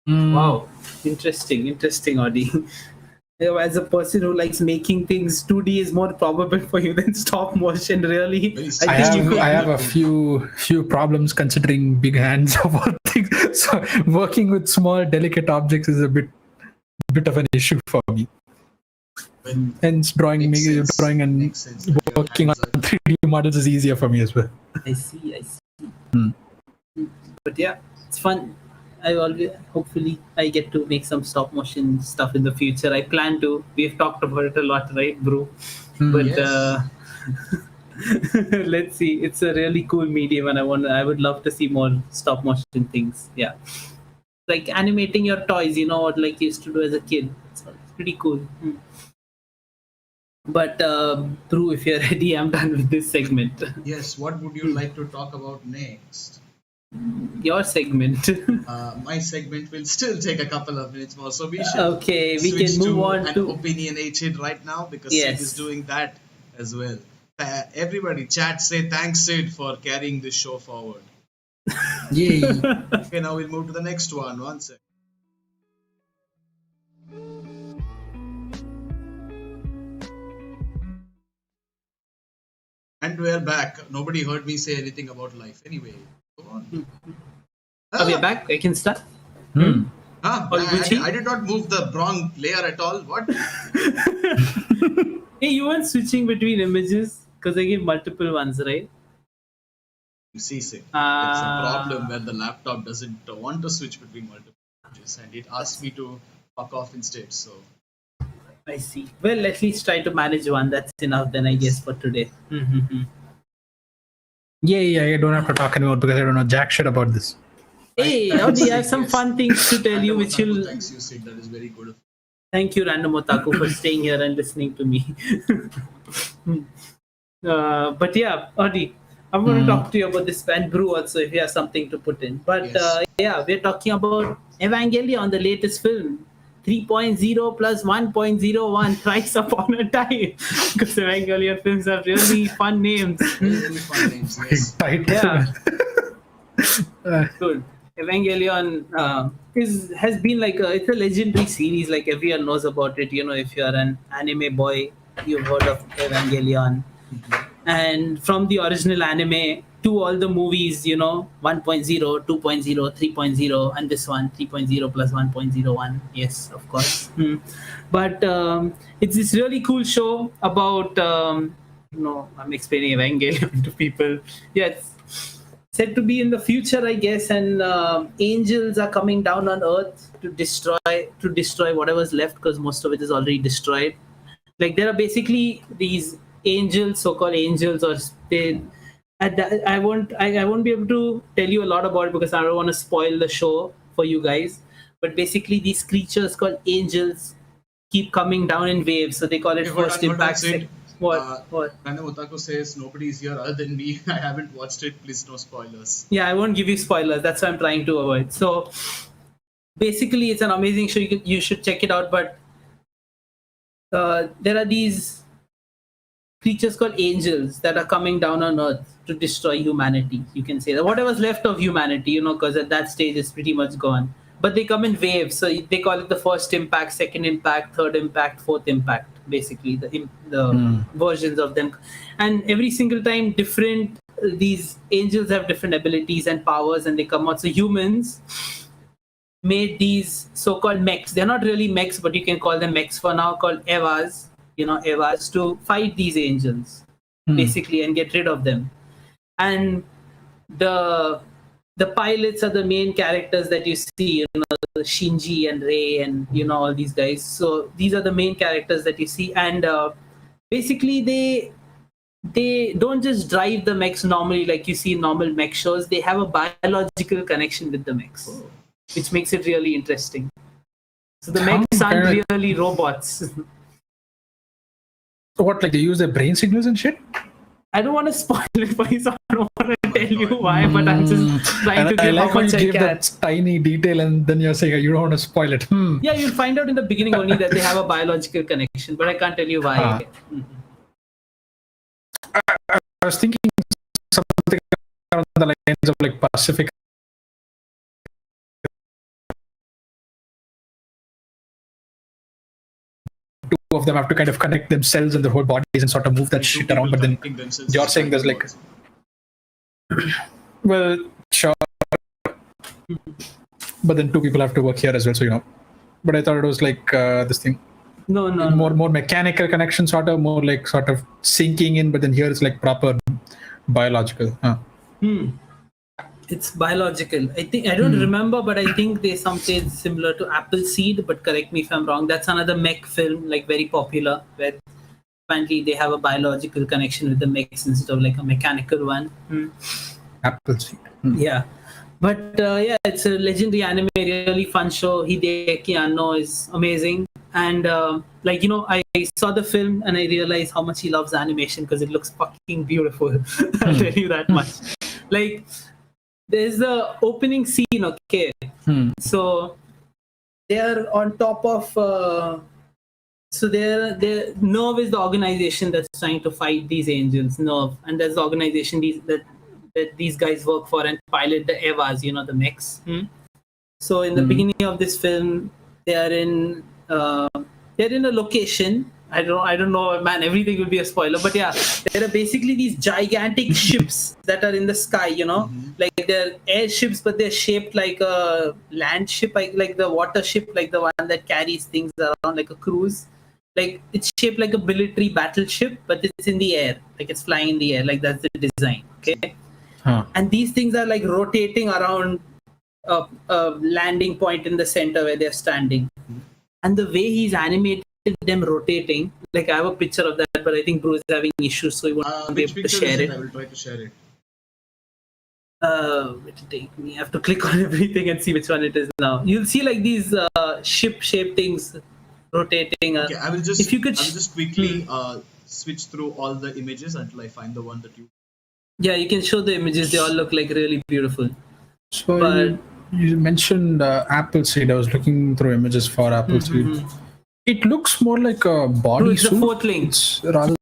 Wow, interesting, Audi. As a person who likes making things, 2D is more probable for you than stop motion. Really, I have a few problems considering big hands of all things. So working with small, delicate objects is a bit of an issue for me. Hence, drawing and working on 3D models is easier for me as well. I see. But yeah, it's fun. Hopefully I get to make some stop motion stuff in the future. I plan to. We've talked about it a lot, right, bro? But Yes. Let's see. It's a really cool medium, and I would love to see more stop motion things. Yeah, like animating your toys. You know what, like you used to do as a kid. It's pretty cool. But Drew, if you're ready, I'm done with this segment. Yes, what would you like to talk about next? Your segment. My segment will still take a couple of minutes more, so we should Okay, we switch can move to on an to. opinionated right now because Yes. Sid is doing that as well. Everybody, chat, say thanks, Sid, for carrying this show forward. Yay. Okay, now we'll move to the next one. One sec. And we're back. Nobody heard me say anything about life. Anyway, go on. We're back. I can start. Huh? All Gucci? I did not move the wrong layer at all. What? Hey, you weren't switching between images because I gave multiple ones, right? You see, Sid, it's a problem where the laptop doesn't want to switch between multiple images and it asks me to fuck off instead. So, I see. Well, at least try to manage one. That's enough then, I guess, for today. Yeah, I don't have to talk anymore because I don't know jack shit about this. Hey, I would Audi, I say have some yes. fun things to tell you, Random which Otaku, you'll. thanks you, Sid. That is very good of you. Thank you, Random Otaku, for staying here and listening to me. But yeah, Audi, I'm going to talk to you about this and Brew also if you have something to put in. But Yes. yeah, we're talking about Evangelion, the latest film. 3.0 plus 1.01 thrice upon a time. Because Evangelion films have really fun names. Very fun names. Yes. Tight. Yeah. Good. Evangelion has been like it's a legendary series. Like everyone knows about it. You know, if you're an anime boy, you've heard of Evangelion. And from the original anime to all the movies, you know, 1.0, 2.0, 3.0, and this one 3.0 plus 1.01. Yes, of course. But it's this really cool show about I'm explaining Evangelion to people. Yeah, it's said to be in the future, I guess, and angels are coming down on Earth to destroy whatever's left because most of it is already destroyed. Like there are basically these angels, so-called angels, or I won't be able to tell you a lot about it because I don't want to spoil the show for you guys. But basically, these creatures called angels keep coming down in waves, so they call it Hey, hold first on, hold on, impact. Sid. What? Random Otaku says nobody is here other than me. I haven't watched it. Please, no spoilers. Yeah, I won't give you spoilers. That's what I'm trying to avoid. So basically, it's an amazing show. You should check it out. But there are these creatures called angels that are coming down on Earth to destroy humanity. You can say that whatever's left of humanity, because at that stage it's pretty much gone. But they come in waves, so they call it the first impact, second impact, third impact, fourth impact. Basically, the versions of them, and every single time, different. These angels have different abilities and powers, and they come out. So humans made these so-called mechs. They're not really mechs, but you can call them mechs for now, called Evas. Evas to fight these angels, basically, and get rid of them. And the pilots are the main characters that you see, Shinji and Rei and all these guys. So these are the main characters that you see, and basically they don't just drive the mechs normally like you see in normal mech shows. They have a biological connection with the mechs, which makes it really interesting. So the mechs aren't really robots. What, like they use their brain signals and shit? I don't want to spoil it for you, so I don't want to tell you why, but I'm just trying to give like how much you I give can. that tiny detail and then you're saying you don't want to spoil it. Yeah, you'll find out in the beginning only that they have a biological connection, but I can't tell you why. I was thinking something along the lines of like Pacific. Two of them have to kind of connect themselves and their whole bodies and sort of move that shit around. But then you're saying there's like, well, sure. But then two people have to work here as well, so you know. But I thought it was like this thing. No. More mechanical connection, sort of more like sort of sinking in. But then here it's like proper biological. It's biological. I don't remember, but I think they some say it's similar to Appleseed. But correct me if I'm wrong. That's another mech film, like very popular, where apparently they have a biological connection with the mechs instead of like a mechanical one. Appleseed. Yeah. But yeah, it's a legendary anime, really fun show. Hideki Anno is amazing. And like, you know, I saw the film and I realized how much he loves animation because it looks fucking beautiful. I'll tell you that much. Like, there's the opening scene, okay? So they're on top of... so they're Nerve is the organization that's trying to fight these angels, Nerve. And there's the organization that these guys work for and pilot the Evas, you know, the mechs. So in the beginning of this film, they're in a location. I don't know, man, everything will be a spoiler, but yeah, there are basically these gigantic ships that are in the sky, you know, like they're airships, but they're shaped like a land ship, like the water ship, like the one that carries things around like a cruise. Like it's shaped like a military battleship, but it's in the air, like it's flying in the air, like that's the design, okay? And these things are like rotating around a landing point in the center where they're standing. And the way he's animated them rotating, like I have a picture of that, but I think Bruce is having issues, so he won't be able to share it. I will try to share it. It'll take me. I have to click on everything and see which one it is now. You'll see like these ship-shaped things rotating. Okay, I will just. If you could, I will just quickly switch through all the images until I find the one that you. Yeah, you can show the images. They all look like really beautiful. So but you mentioned Appleseed. I was looking through images for Appleseed. It looks more like a body it's suit. The fourth link. Rather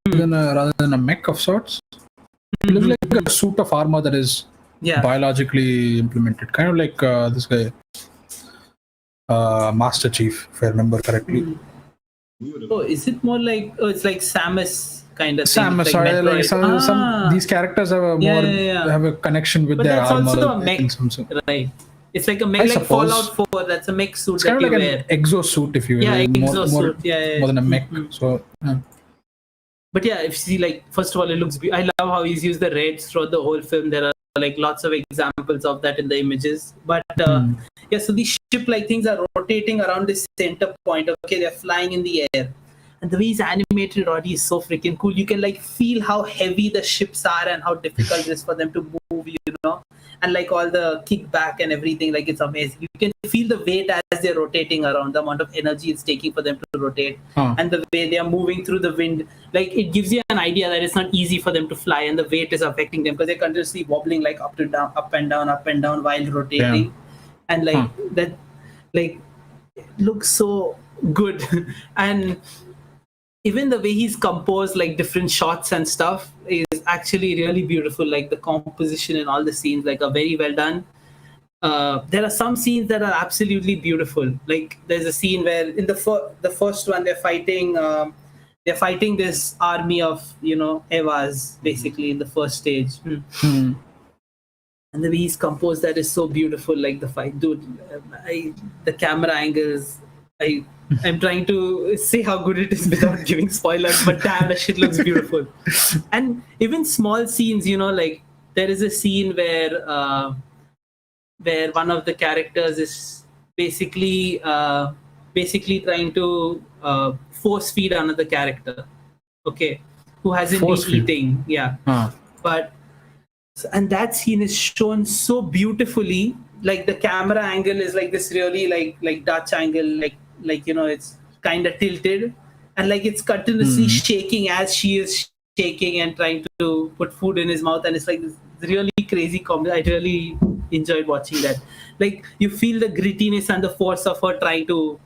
than a mech of sorts. It looks like a suit of armor that is biologically implemented. Kind of like this guy, Master Chief, if I remember correctly. Oh, is it more like? Oh, it's like Samus kind of thing. Samus, like some these characters have a more have a connection with their armor. But that's also a mech, right? It's like a mech, like Fallout 4. That's a mech suit. It's kind of like an exosuit, if you will. Yeah, exosuit. More than a mech. So. But yeah, if you see, like, first of all, it looks. I love how he's used the reds throughout the whole film. There are like lots of examples of that in the images. But yeah, so these ship-like things are rotating around this center point. Okay, they're flying in the air. And the way he's animated, Roddy, is so freaking cool. You can like feel how heavy the ships are and how difficult it is for them to move, you know, and like all the kickback and everything. Like it's amazing. You can feel the weight as they're rotating around, the amount of energy it's taking for them to rotate, and the way they are moving through the wind. Like it gives you an idea that it's not easy for them to fly, and the weight is affecting them because they're continuously wobbling like up and down while rotating, and like that, like it looks so good. And even the way he's composed like different shots and stuff is actually really beautiful. Like the composition in all the scenes like are very well done. There are some scenes that are absolutely beautiful. Like there's a scene where in the first one they're fighting this army of, you know, Evas basically in the first stage. And the way he's composed that is so beautiful. Like the fight, dude, the camera angles, I'm trying to say how good it is without giving spoilers, but damn, that shit looks beautiful. And even small scenes, you know, like there is a scene where one of the characters is basically trying to force feed another character. okay, who hasn't Force been field. eating. Yeah. Ah. But and that scene is shown so beautifully. Like the camera angle is like this really like Dutch angle, like it's kind of tilted, and like it's continuously shaking as she is shaking and trying to put food in his mouth, and it's like this really crazy comedy. I really enjoyed watching that. Like you feel the grittiness and the force of her trying to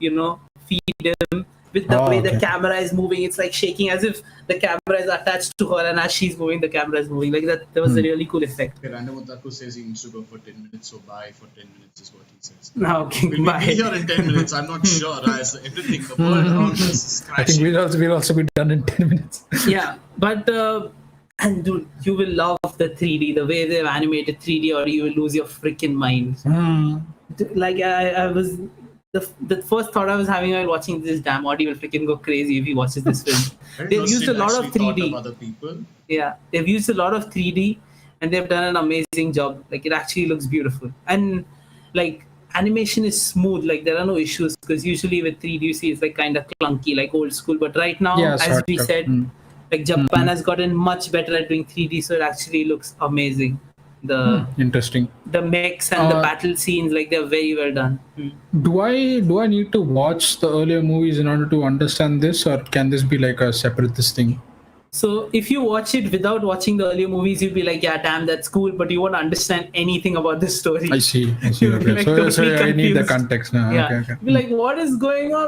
feed him with the way the camera is moving. It's like shaking as if the camera is attached to her, and as she's moving, the camera is moving. Like that was a really cool effect. Okay, Random Otaku says he needs to go for 10 minutes, so bye for 10 minutes is what he says. Okay, We'll bye. be here in 10 minutes. I'm not sure. As everything, the world around us is I think crashing. we'll also be done in 10 minutes. Yeah, but and dude, you will love the 3D, the way they've animated 3D, or you will lose your freaking mind. Like I was the first thought I was having while watching this, damn, Audie will freaking go crazy if he watches this film. I didn't They've know used a Sid lot of actually thought 3D. of other people. Yeah, they've used a lot of 3D, and they've done an amazing job. Like it actually looks beautiful, and like animation is smooth. Like there are no issues, because usually with 3D you see it's like kind of clunky, like old school. But right now, as we said, like Japan has gotten much better at doing 3D, so it actually looks amazing. Interesting. The mechs and the battle scenes, like they're very well done. Do I need to watch the earlier movies in order to understand this, or can this be like a separate this thing? So if you watch it without watching the earlier movies, you'll be like, yeah, damn, that's cool, but you won't understand anything about the story. I see. You'll be, Okay. like, So totally I need the confused. context now. Yeah. Okay. You'll be like, what is going on?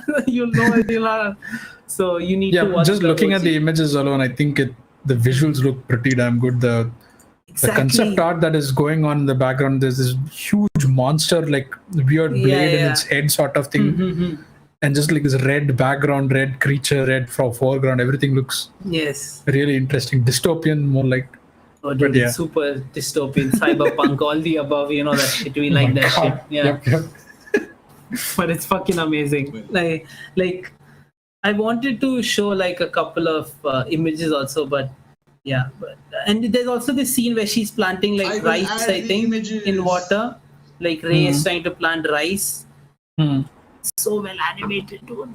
What? You'll know. So you need to watch. Just looking at the images alone, I think the visuals look pretty damn good. The concept art that is going on in the background, there's this huge monster, like weird blade in its head sort of thing. And just like this red background, red creature, red foreground, everything looks really interesting. Dystopian, more like. Oh, dude, it's super dystopian, cyberpunk, all the above, that shit. We like that shit. Yeah. Yep. But it's fucking amazing. Like I wanted to show like a couple of images also, but and there's also this scene where she's planting like rice, I think, in water. Like Ray is trying to plant rice. So well animated, dude.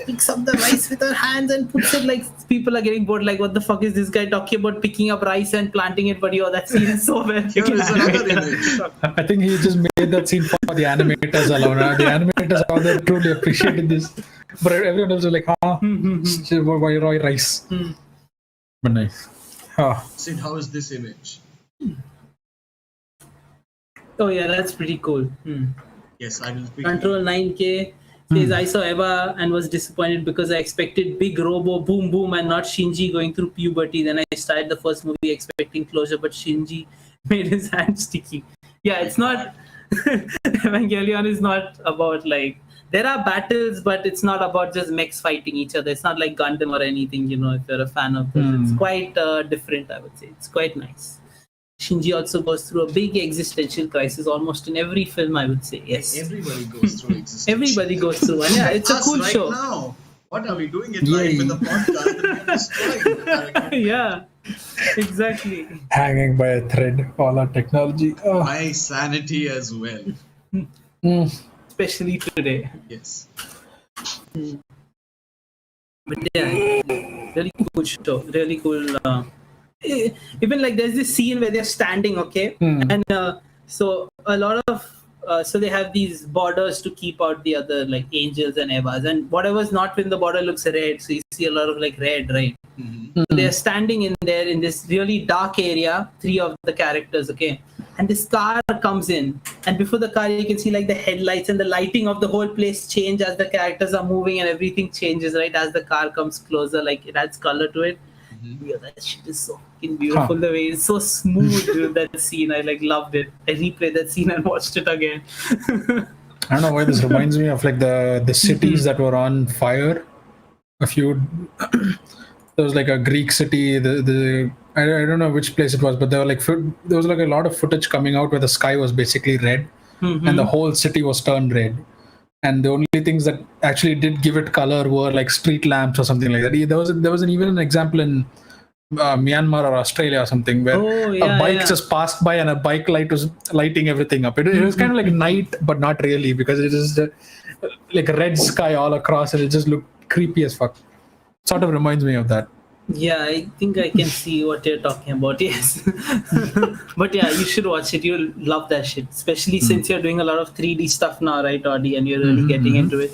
Picks up the rice with her hands and puts it, like people are getting bored, like what the fuck is this guy talking about picking up rice and planting it? But that scene is so well. Here is another image. I think he just made that scene for the animators alone. The animators out there truly appreciated this, but everyone else was like, why rice? But nice. Sid, how is this image? Oh yeah, that's pretty cool. Yes, I will quickly. Control 9K says, I saw Eva and was disappointed because I expected big robo boom boom and not Shinji going through puberty. Then I started the first movie expecting closure, but Shinji made his hand sticky. Yeah, it's not. Evangelion is not about like. There are battles, but it's not about just mechs fighting each other. It's not like Gundam or anything, if you're a fan of this. It's quite different, I would say. It's quite nice. Shinji also goes through a big existential crisis almost in every film, I would say. Yes. Everybody goes through existential. Everybody goes through one. Yeah, it's a cool right show. Now. What are we doing it live with the podcast? We are destroying the character. Yeah, exactly. Hanging by a thread, all our technology. My sanity as well. Especially today. Yes. But yeah, really cool show. Really cool. Even like there's this scene where they're standing, okay, and so a lot of so they have these borders to keep out the other like angels and Evas, and whatever's not in the border looks red, so you see a lot of like red, right? So they're standing in there in this really dark area, 3 of the characters, okay, and this car comes in, and before the car you can see like the headlights and the lighting of the whole place change as the characters are moving, and everything changes, right, as the car comes closer, like it adds color to it. Yeah, that shit is so fucking beautiful. The way it's so smooth, dude, that scene. I like loved it. I replayed that scene and watched it again. I don't know why this reminds me of like the cities that were on fire. There was like a Greek city. I don't know which place it was, but there was like a lot of footage coming out where the sky was basically red, and the whole city was turned red. And the only things that actually did give it color were like street lamps or something like that. There was even an example in Myanmar or Australia or something where a bike just passed by and a bike light was lighting everything up. It was kind of like night, but not really, because it is like a red sky all across, and it just looked creepy as fuck. Sort of reminds me of that. Yeah, I think I can see what you're talking about. Yes, but yeah, you should watch it. You'll love that shit, especially since you're doing a lot of 3D stuff now, right, Audi? And you're really getting into it.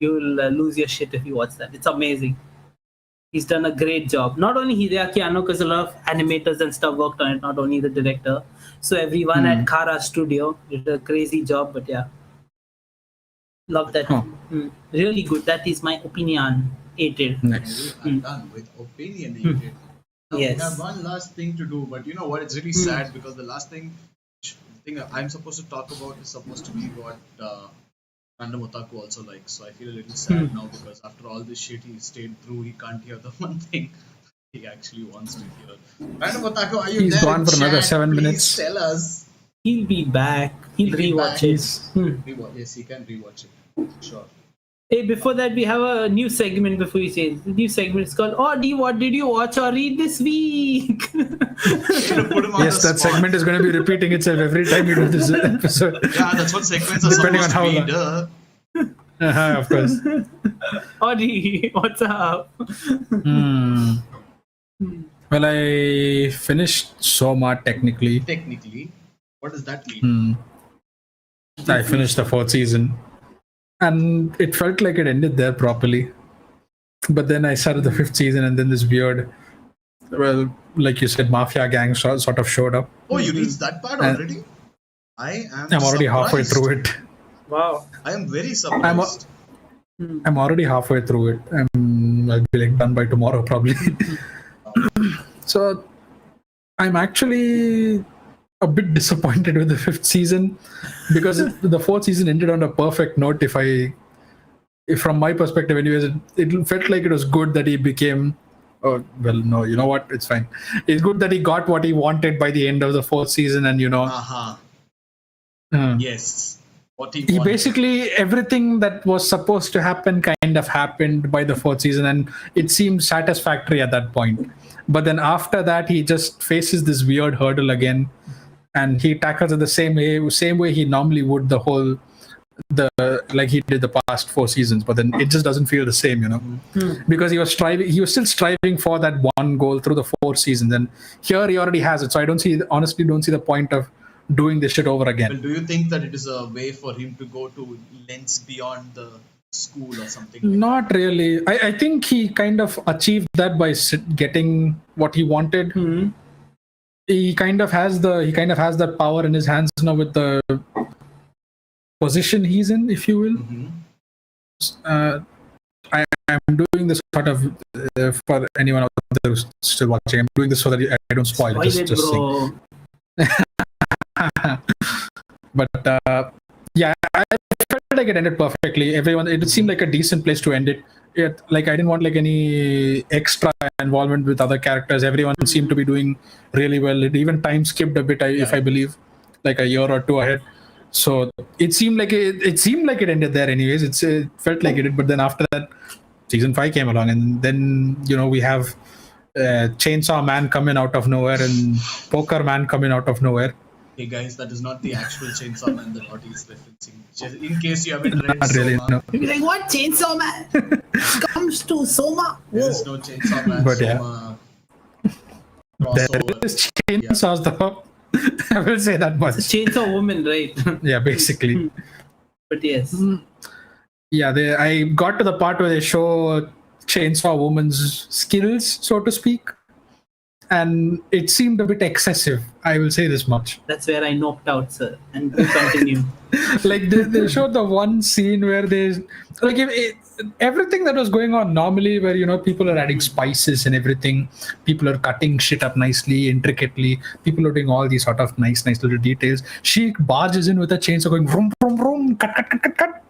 You'll lose your shit if you watch that. It's amazing. He's done a great job. Not only Hideaki Anno, because a lot of animators and stuff worked on it. Not only the director. So everyone at Kara Studio did a crazy job. But yeah, love that. Really good. That is my opinion. Ated. Nice. I'm done with opinionated. Now Yes. we have one last thing to do, but you know what? It's really sad because the last thing I'm supposed to talk about is supposed to be what Random Otaku also likes. So I feel a little sad now because after all this shit he stayed through, he can't hear the one thing he actually wants to hear. Random Otaku, are you He's there? gone for another Chat, 7 please minutes. Tell us. He'll be back. He'll be rewatch back. it. Yes, he can rewatch it. Sure. Hey, before that, we have a new segment before you say it. The new segment is called Audi, what did you watch or read this week? Put him on Yes, the that spot. segment is going to be repeating itself every time you do this episode. Yeah, that's what segments are Depending supposed on to how be. Duh. Of course. Audi, what's up? Well, I finished Soma technically. Technically, what does that mean? I finished the 4th season. And it felt like it ended there properly. But then I started the 5th season, and then this weird, well, like you said, mafia gang sort of showed up. Oh, you reached that part already? I'm already halfway surprised. through it. Wow. I am very surprised. I'm already halfway through it. I'll be like done by tomorrow probably. So I'm actually a bit disappointed with the 5th season because the 4th season ended on a perfect note. If from my perspective anyways, it felt like it was good that he became, oh well, no, you know what, it's fine. It's good that he got what he wanted by the end of the 4th season, and Yes. What he he wanted. basically, everything that was supposed to happen kind of happened by the 4th season, and it seemed satisfactory at that point. But then after that, he just faces this weird hurdle again, and he tackles it the same way he normally would like he did the past 4 seasons. But then it just doesn't feel the same, because he was still striving for that one goal through the 4 seasons, and here he already has it. So I honestly don't see the point of doing this shit over again. Well, do you think that it is a way for him to go to lens beyond the school or something? Like Not really. I think he kind of achieved that by getting what he wanted. He kind of has that power in his hands now with the position he's in, if you will. I am doing this sort of for anyone out there who's still watching. I'm doing this so that I don't spoil it. Just bro. But yeah, I felt like it ended perfectly. It seemed like a decent place to end it. Like I didn't want like any extra involvement with other characters. Everyone seemed to be doing really well. It even time skipped a bit, if I believe, like a year or two ahead. So it seemed like it ended there. Anyways, it felt like it did. But then after that, season 5 came along, and then we have Chainsaw Man coming out of nowhere and Poker Man coming out of nowhere. Hey guys, that is not the actual Chainsaw Man that Audi is referencing. Just in case you haven't read Not really, Soma, no. You'll be like, what? Chainsaw Man comes to Soma? there is no Chainsaw Man But yeah. Soma There crossover. is chainsaws though. I will say that much. It's a Chainsaw Woman, right? Yeah, basically. But yes. Yeah, I got to the part where they show Chainsaw Woman's skills, so to speak, and it seemed a bit excessive. I will say this much. That's where I knocked out, sir. And we continue. Like they showed the one scene where everything that was going on normally, where people are adding spices and everything, people are cutting shit up nicely, intricately, people are doing all these sort of nice little details. She barges in with a chainsaw going vroom vroom vroom, cut,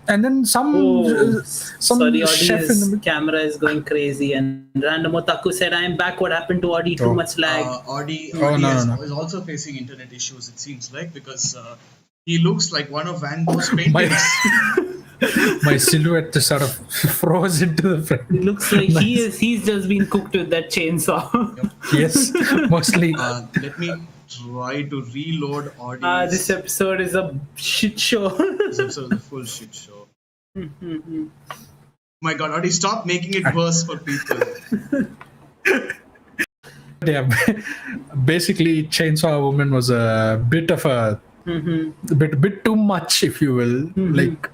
and then some Sorry, chef in Audi's the camera is going crazy, and Random Otaku said, I am back. What happened to Audi? Too much lag. Audi no. is also facing internet issues, it seems like, because he looks like one of Van Gogh's paintings. My silhouette just sort of froze into the front. It looks like he's just been cooked with that chainsaw. Yes, mostly. Let me try to reload Audi. This episode is a shit show. This episode is a full shit show. my God, Adi, stop making it worse for people. Yeah, basically, Chainsaw Woman was a bit of a bit too much, if you will. Like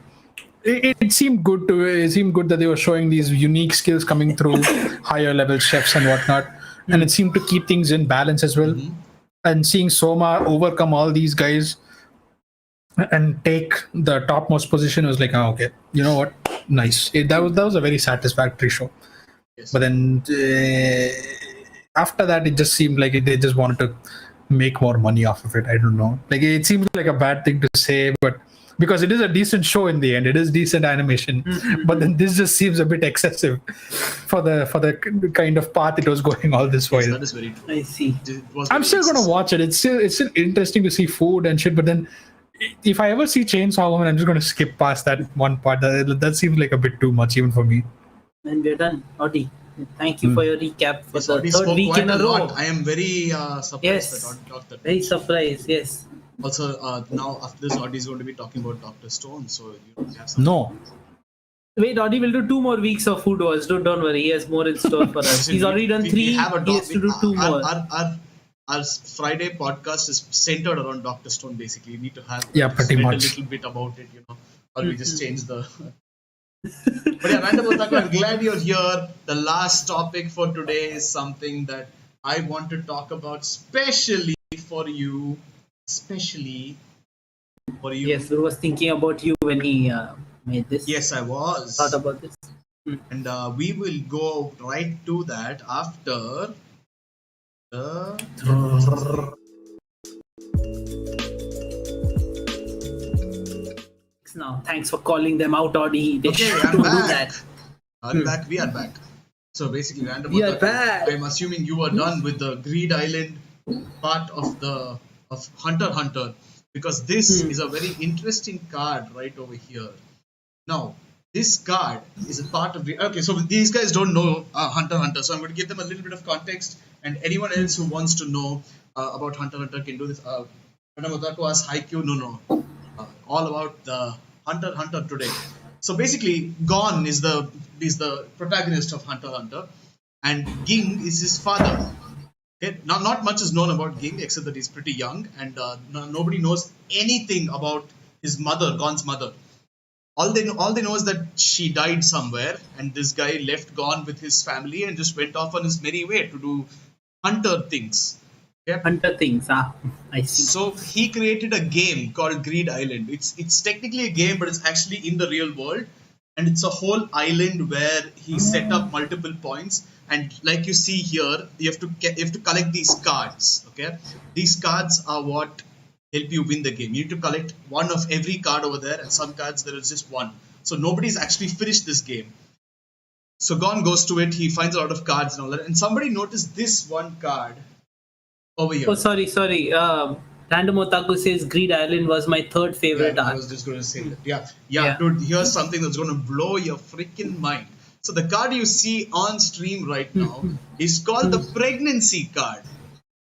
it seemed good that they were showing these unique skills coming through higher level chefs and whatnot, and it seemed to keep things in balance as well. And seeing Soma overcome all these guys and take the topmost position was like, oh, okay, you know what, nice. That was a very satisfactory show. Yes. But then after that, it just seemed like they just wanted to make more money off of it. I don't know. Like, it seems like a bad thing to say, but because it is a decent show in the end, it is decent animation. But then this just seems a bit excessive for the kind of path it was going all this while. Yes, that is very true. I see. I'm still gonna watch it. It's still interesting to see food and shit. But then, if I ever see Chainsaw Woman, I'm just gonna skip past that one part. That seems like a bit too much even for me. And we're done. Audi, thank you for your recap for Yes, the Adi third spoke week quite in a a row. lot. I am very surprised Yes. that Adi talked that Very much. surprised. Yes. Also, now after this, Adi is going to be talking about Dr. Stone, so you have some. No, Wait, Audi will do 2 more weeks of Food Wars. Don't worry. He has more in store for us. He's already done We 3. have a He has to do 2 more. Our Friday podcast is centered around Dr. Stone. Basically, you need to have pretty read much. a little bit about it, or we just change the. But yeah, Random Otaku, I'm glad you're here. The last topic for today is something that I want to talk about, especially for you. Yes, Guru was thinking about you when he made this. Yes, I was. Thought about this. And we will go right to that after the. Now, thanks for calling them out, Audi. They Okay, don't I'm do back. that. I'm back. We are back. So basically, Random We are Otaku, back. I'm assuming you are done with the Greed Island part of HunterxHunter, because this is a very interesting card right over here. Now, this card is a part of the. Okay, so these guys don't know HunterxHunter, so I'm going to give them a little bit of context, and anyone else who wants to know about HunterxHunter can do this. Random Otaku asks Haikyuu, no. All about the HunterxHunter today. So basically, Gon is the protagonist of HunterxHunter, and Ging is his father. Okay, now not much is known about Ging except that he's pretty young, and nobody knows anything about his mother, Gon's mother. All they know is that she died somewhere, and this guy left Gon with his family and just went off on his merry way to do hunter things. Okay? Hunter things, I see. So he created a game called Greed Island. It's technically a game, but it's actually in the real world, and it's a whole island where he set up multiple points. And like you see here, you have to collect these cards. Okay, these cards are what help you win the game. You need to collect one of every card over there, and some cards there is just one. So nobody's actually finished this game. So Gon goes to it. He finds a lot of cards and all that, and somebody noticed this one card over here. Oh, sorry. Random Otaku says Greed Island was my third favorite I arc. was just going to say that. Yeah, Yeah. dude, here's something that's going to blow your freaking mind. So the card you see on stream right now is called the pregnancy card.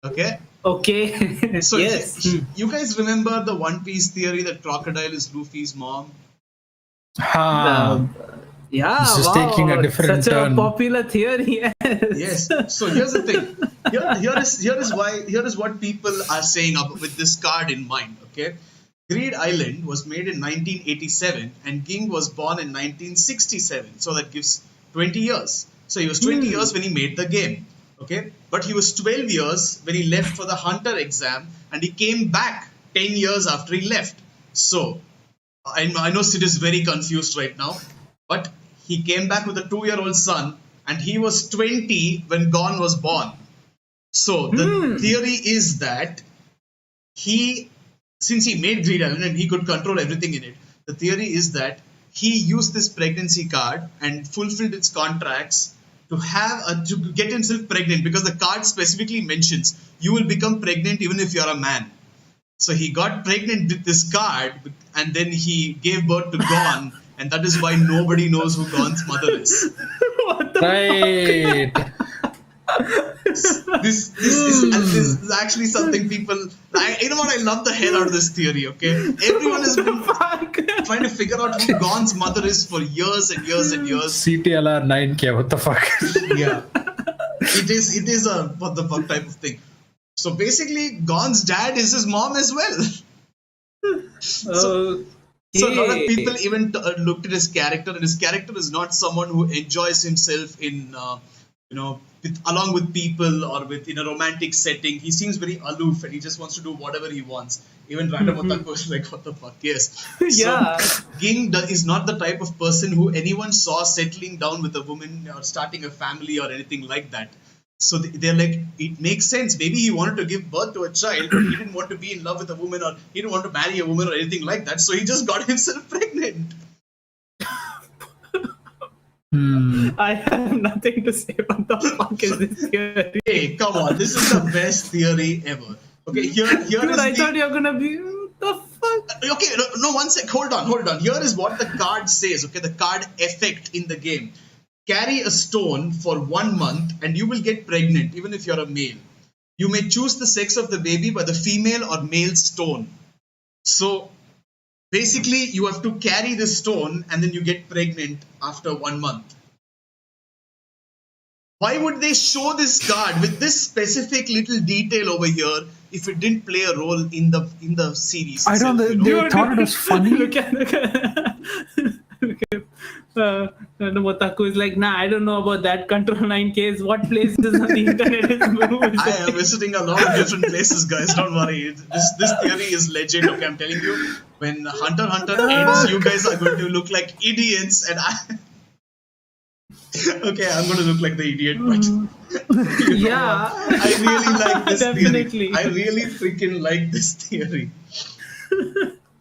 Okay? Okay. So yes. you guys remember the One Piece theory that Crocodile is Luffy's mom? Yeah, This is wow, taking a different such turn. a popular theory. Yes. So here's the thing. Here is what people are saying with this card in mind. Okay, Greed Island was made in 1987, and Ging was born in 1967. So that gives 20 years. So he was 20 years when he made the game. Okay, but he was 12 years when he left for the Hunter exam, and he came back 10 years after he left. So I know Sid is very confused right now, but he came back with a 2-year-old son, and he was 20 when Gon was born. So the theory is that since he made Greed Island and he could control everything in it, the theory is that he used this pregnancy card and fulfilled its contracts to get himself pregnant, because the card specifically mentions you will become pregnant even if you're a man. So he got pregnant with this card, and then he gave birth to Gon, and that is why nobody knows who Gon's mother is. Right. This is actually something people. You know what? I love the hell out of this theory. Okay, everyone has been. trying to figure out who Gon's mother is for years and years and years. CTLR 9K, what the fuck? Yeah. It is a what the fuck type of thing. So basically, Gon's dad is his mom as well. So a lot of people even looked at his character, and his character is not someone who enjoys himself in, along with people or in a romantic setting. He seems very aloof, and he just wants to do whatever he wants. Even random otaku is like, what the fuck? Yes. Yeah. So, Ging is not the type of person who anyone saw settling down with a woman or starting a family or anything like that. So they're like, it makes sense. Maybe he wanted to give birth to a child, but he didn't want to be in love with a woman, or he didn't want to marry a woman or anything like that. So he just got himself pregnant. I have nothing to say. What the fuck is this theory? Hey, come on. This is the best theory ever. Okay, here Dude, is I thought you were gonna be. What the fuck? Okay, no, 1 sec. Hold on. Here is what the card says. Okay, the card effect in the game. Carry a stone for 1 month and you will get pregnant, even if you're a male. You may choose the sex of the baby by the female or male stone. So, basically, you have to carry the stone and then you get pregnant after 1 month. Why would they show this card with this specific little detail over here if it didn't play a role in the series? I don't know. They thought it was funny. Look at. Motaku is like, nah, I don't know about that. Control 9Ks. What places on the internet is moved? I am visiting a lot of different places, guys. Don't worry. This theory is legit. Okay, I'm telling you. When HunterxHunter ends, you guys are going to look like idiots, and okay, I'm going to look like the idiot, but Yeah, I really like this definitely. theory. I really freaking like this theory.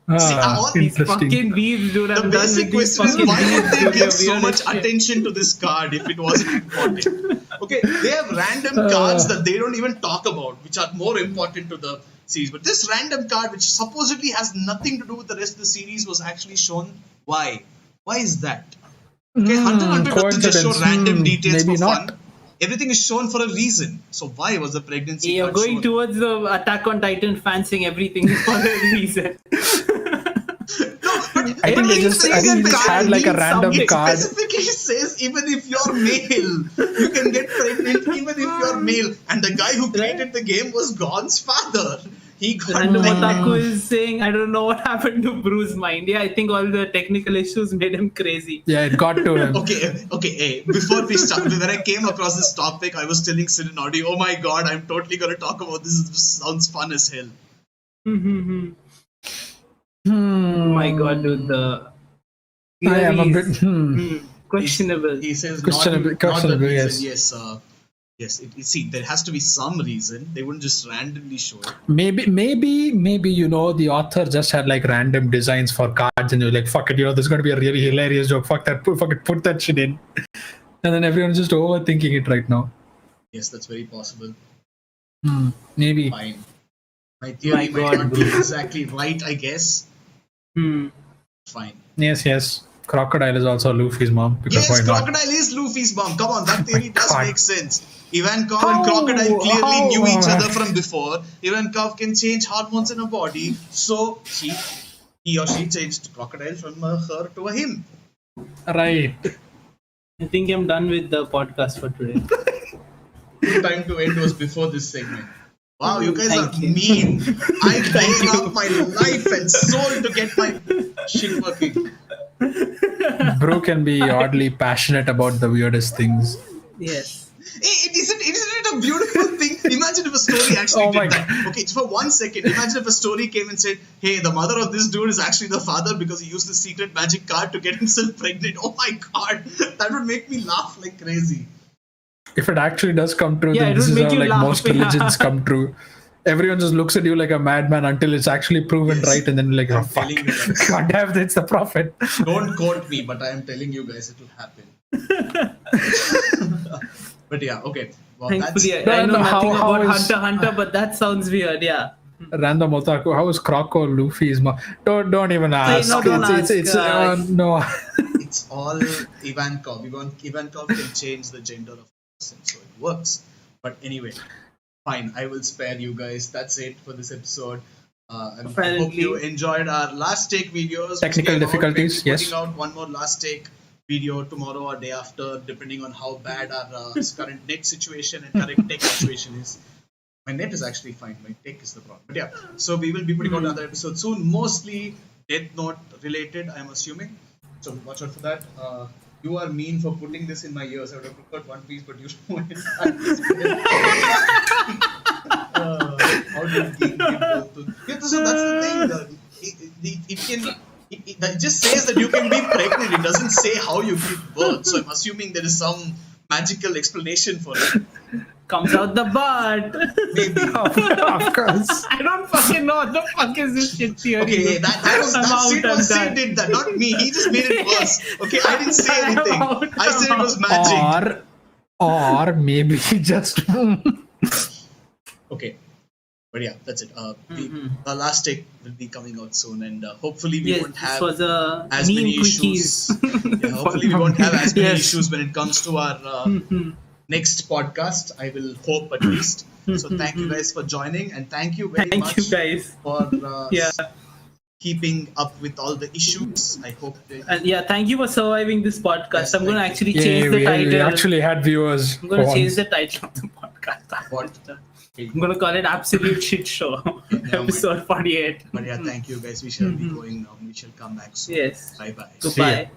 These fucking weebs, dude. The I'm done basic with these question is, fucking why would weebs, they dude. give They're so weird much as shit. attention to this card if it wasn't important? Okay, they have random cards that they don't even talk about, which are more important to the series. But this random card, which supposedly has nothing to do with the rest of the series, was actually shown. Why? Why is that? Okay, HunterxHunter doesn't just show random details for maybe fun. not. Everything is shown for a reason. So why was the pregnancy You're card going shown? towards the Attack on Titan fancing everything for a reason. I think they just had like a random It card. specifically says even if you're male, you can get pregnant even if you're male. And the guy who created the game was Gon's father. He got Random pregnant. Otaku is saying, I don't know what happened to Bruce's mind. Yeah, I think all the technical issues made him crazy. Yeah, it got to him. Okay. Hey, before we start, when I came across this topic, I was telling Sid and Audi, oh my god, I'm totally going to talk about this. This sounds fun as hell. Oh my god, dude. The I am a theories. bit. Questionable. He says Questionable, not the questionable, reason. yes. Yes. See, there has to be some reason. They wouldn't just randomly show it. Maybe the author just had like random designs for cards, and you're like, fuck it, this is going to be a really hilarious joke. Fuck that, put that shit in, and then everyone's just overthinking it right now. Yes, that's very possible. Maybe. Fine. My theory might not be exactly right, I guess. Fine. Yes. Crocodile is also Luffy's mom. Because why Yes, not? Crocodile is Luffy's mom. Come on, that theory does God. make sense. Ivankov and Crocodile clearly knew each other from before. Ivankov can change hormones in a body, so he or she changed Crocodile from her to a him. Right. I think I'm done with the podcast for today. The time to end was before this segment. Wow, you guys are mean. I gave up my life and soul to get my shit working. Bro can be oddly passionate about the weirdest things. Yes. Hey, isn't it a beautiful thing? Imagine if a story actually did that. Okay, it's for 1 second. Imagine if a story came and said, hey, the mother of this dude is actually the father because he used the secret magic card to get himself pregnant. Oh my god, that would make me laugh like crazy. If it actually does come true, Yeah, then it this would is make how you like laugh, most religions come true. Everyone just looks at you like a madman until it's actually proven right, and then like, oh fuck, telling you guys. God damn, it's the prophet. Don't quote me, but I am telling you guys it will happen. But yeah, okay. Well, Thankfully, No, I know no, nothing how about is- HunterxHunter, but that sounds weird. Yeah. Random otaku. How is Croco Luffy's mom? Don't even ask. no, don't ask, No. it's all Ivankov. Ivankov can change the gender of a person, so it works. But anyway, fine. I will spare you guys. That's it for this episode. And I hope Apparently. you enjoyed our last take videos. Technical difficulties, We'll be yes. putting out one more last take video tomorrow or day after, depending on how bad our current net situation and current tech situation is. My net is actually fine. My tech is the problem. But yeah, so we will be putting out another episode soon, mostly Death Note related, I'm assuming. So watch out for that. You are mean for putting this in my ears. I would have preferred One Piece, but you don't. How do you keep both? Yeah, so that's the thing. It just says that you can be pregnant. It doesn't say how you give birth. So I'm assuming there is some magical explanation for it. Comes out the butt. Maybe. Of course. I don't fucking know what the fuck is this shit theory. Okay, that Sid did that, not me. He just made it worse. Okay, I didn't say anything. I said it was magic. Or maybe just. Okay, but yeah, that's it. The last take will be coming out soon, and hopefully we won't have this was a as many issues. Yeah, hopefully we won't have as many issues when it comes to our next podcast. I will hope at least. So thank you guys for joining, and thank you very much you guys for keeping up with all the issues. I hope and thank you for surviving this podcast. Yes, I'm going to thank actually change the title. We actually had viewers. I'm going to change the title of the podcast. What? I'm going to call it Absolute Shit Show, episode 48. But yeah, thank you guys. We shall be going now. We shall come back soon. Yes. Bye bye. See ya. Goodbye.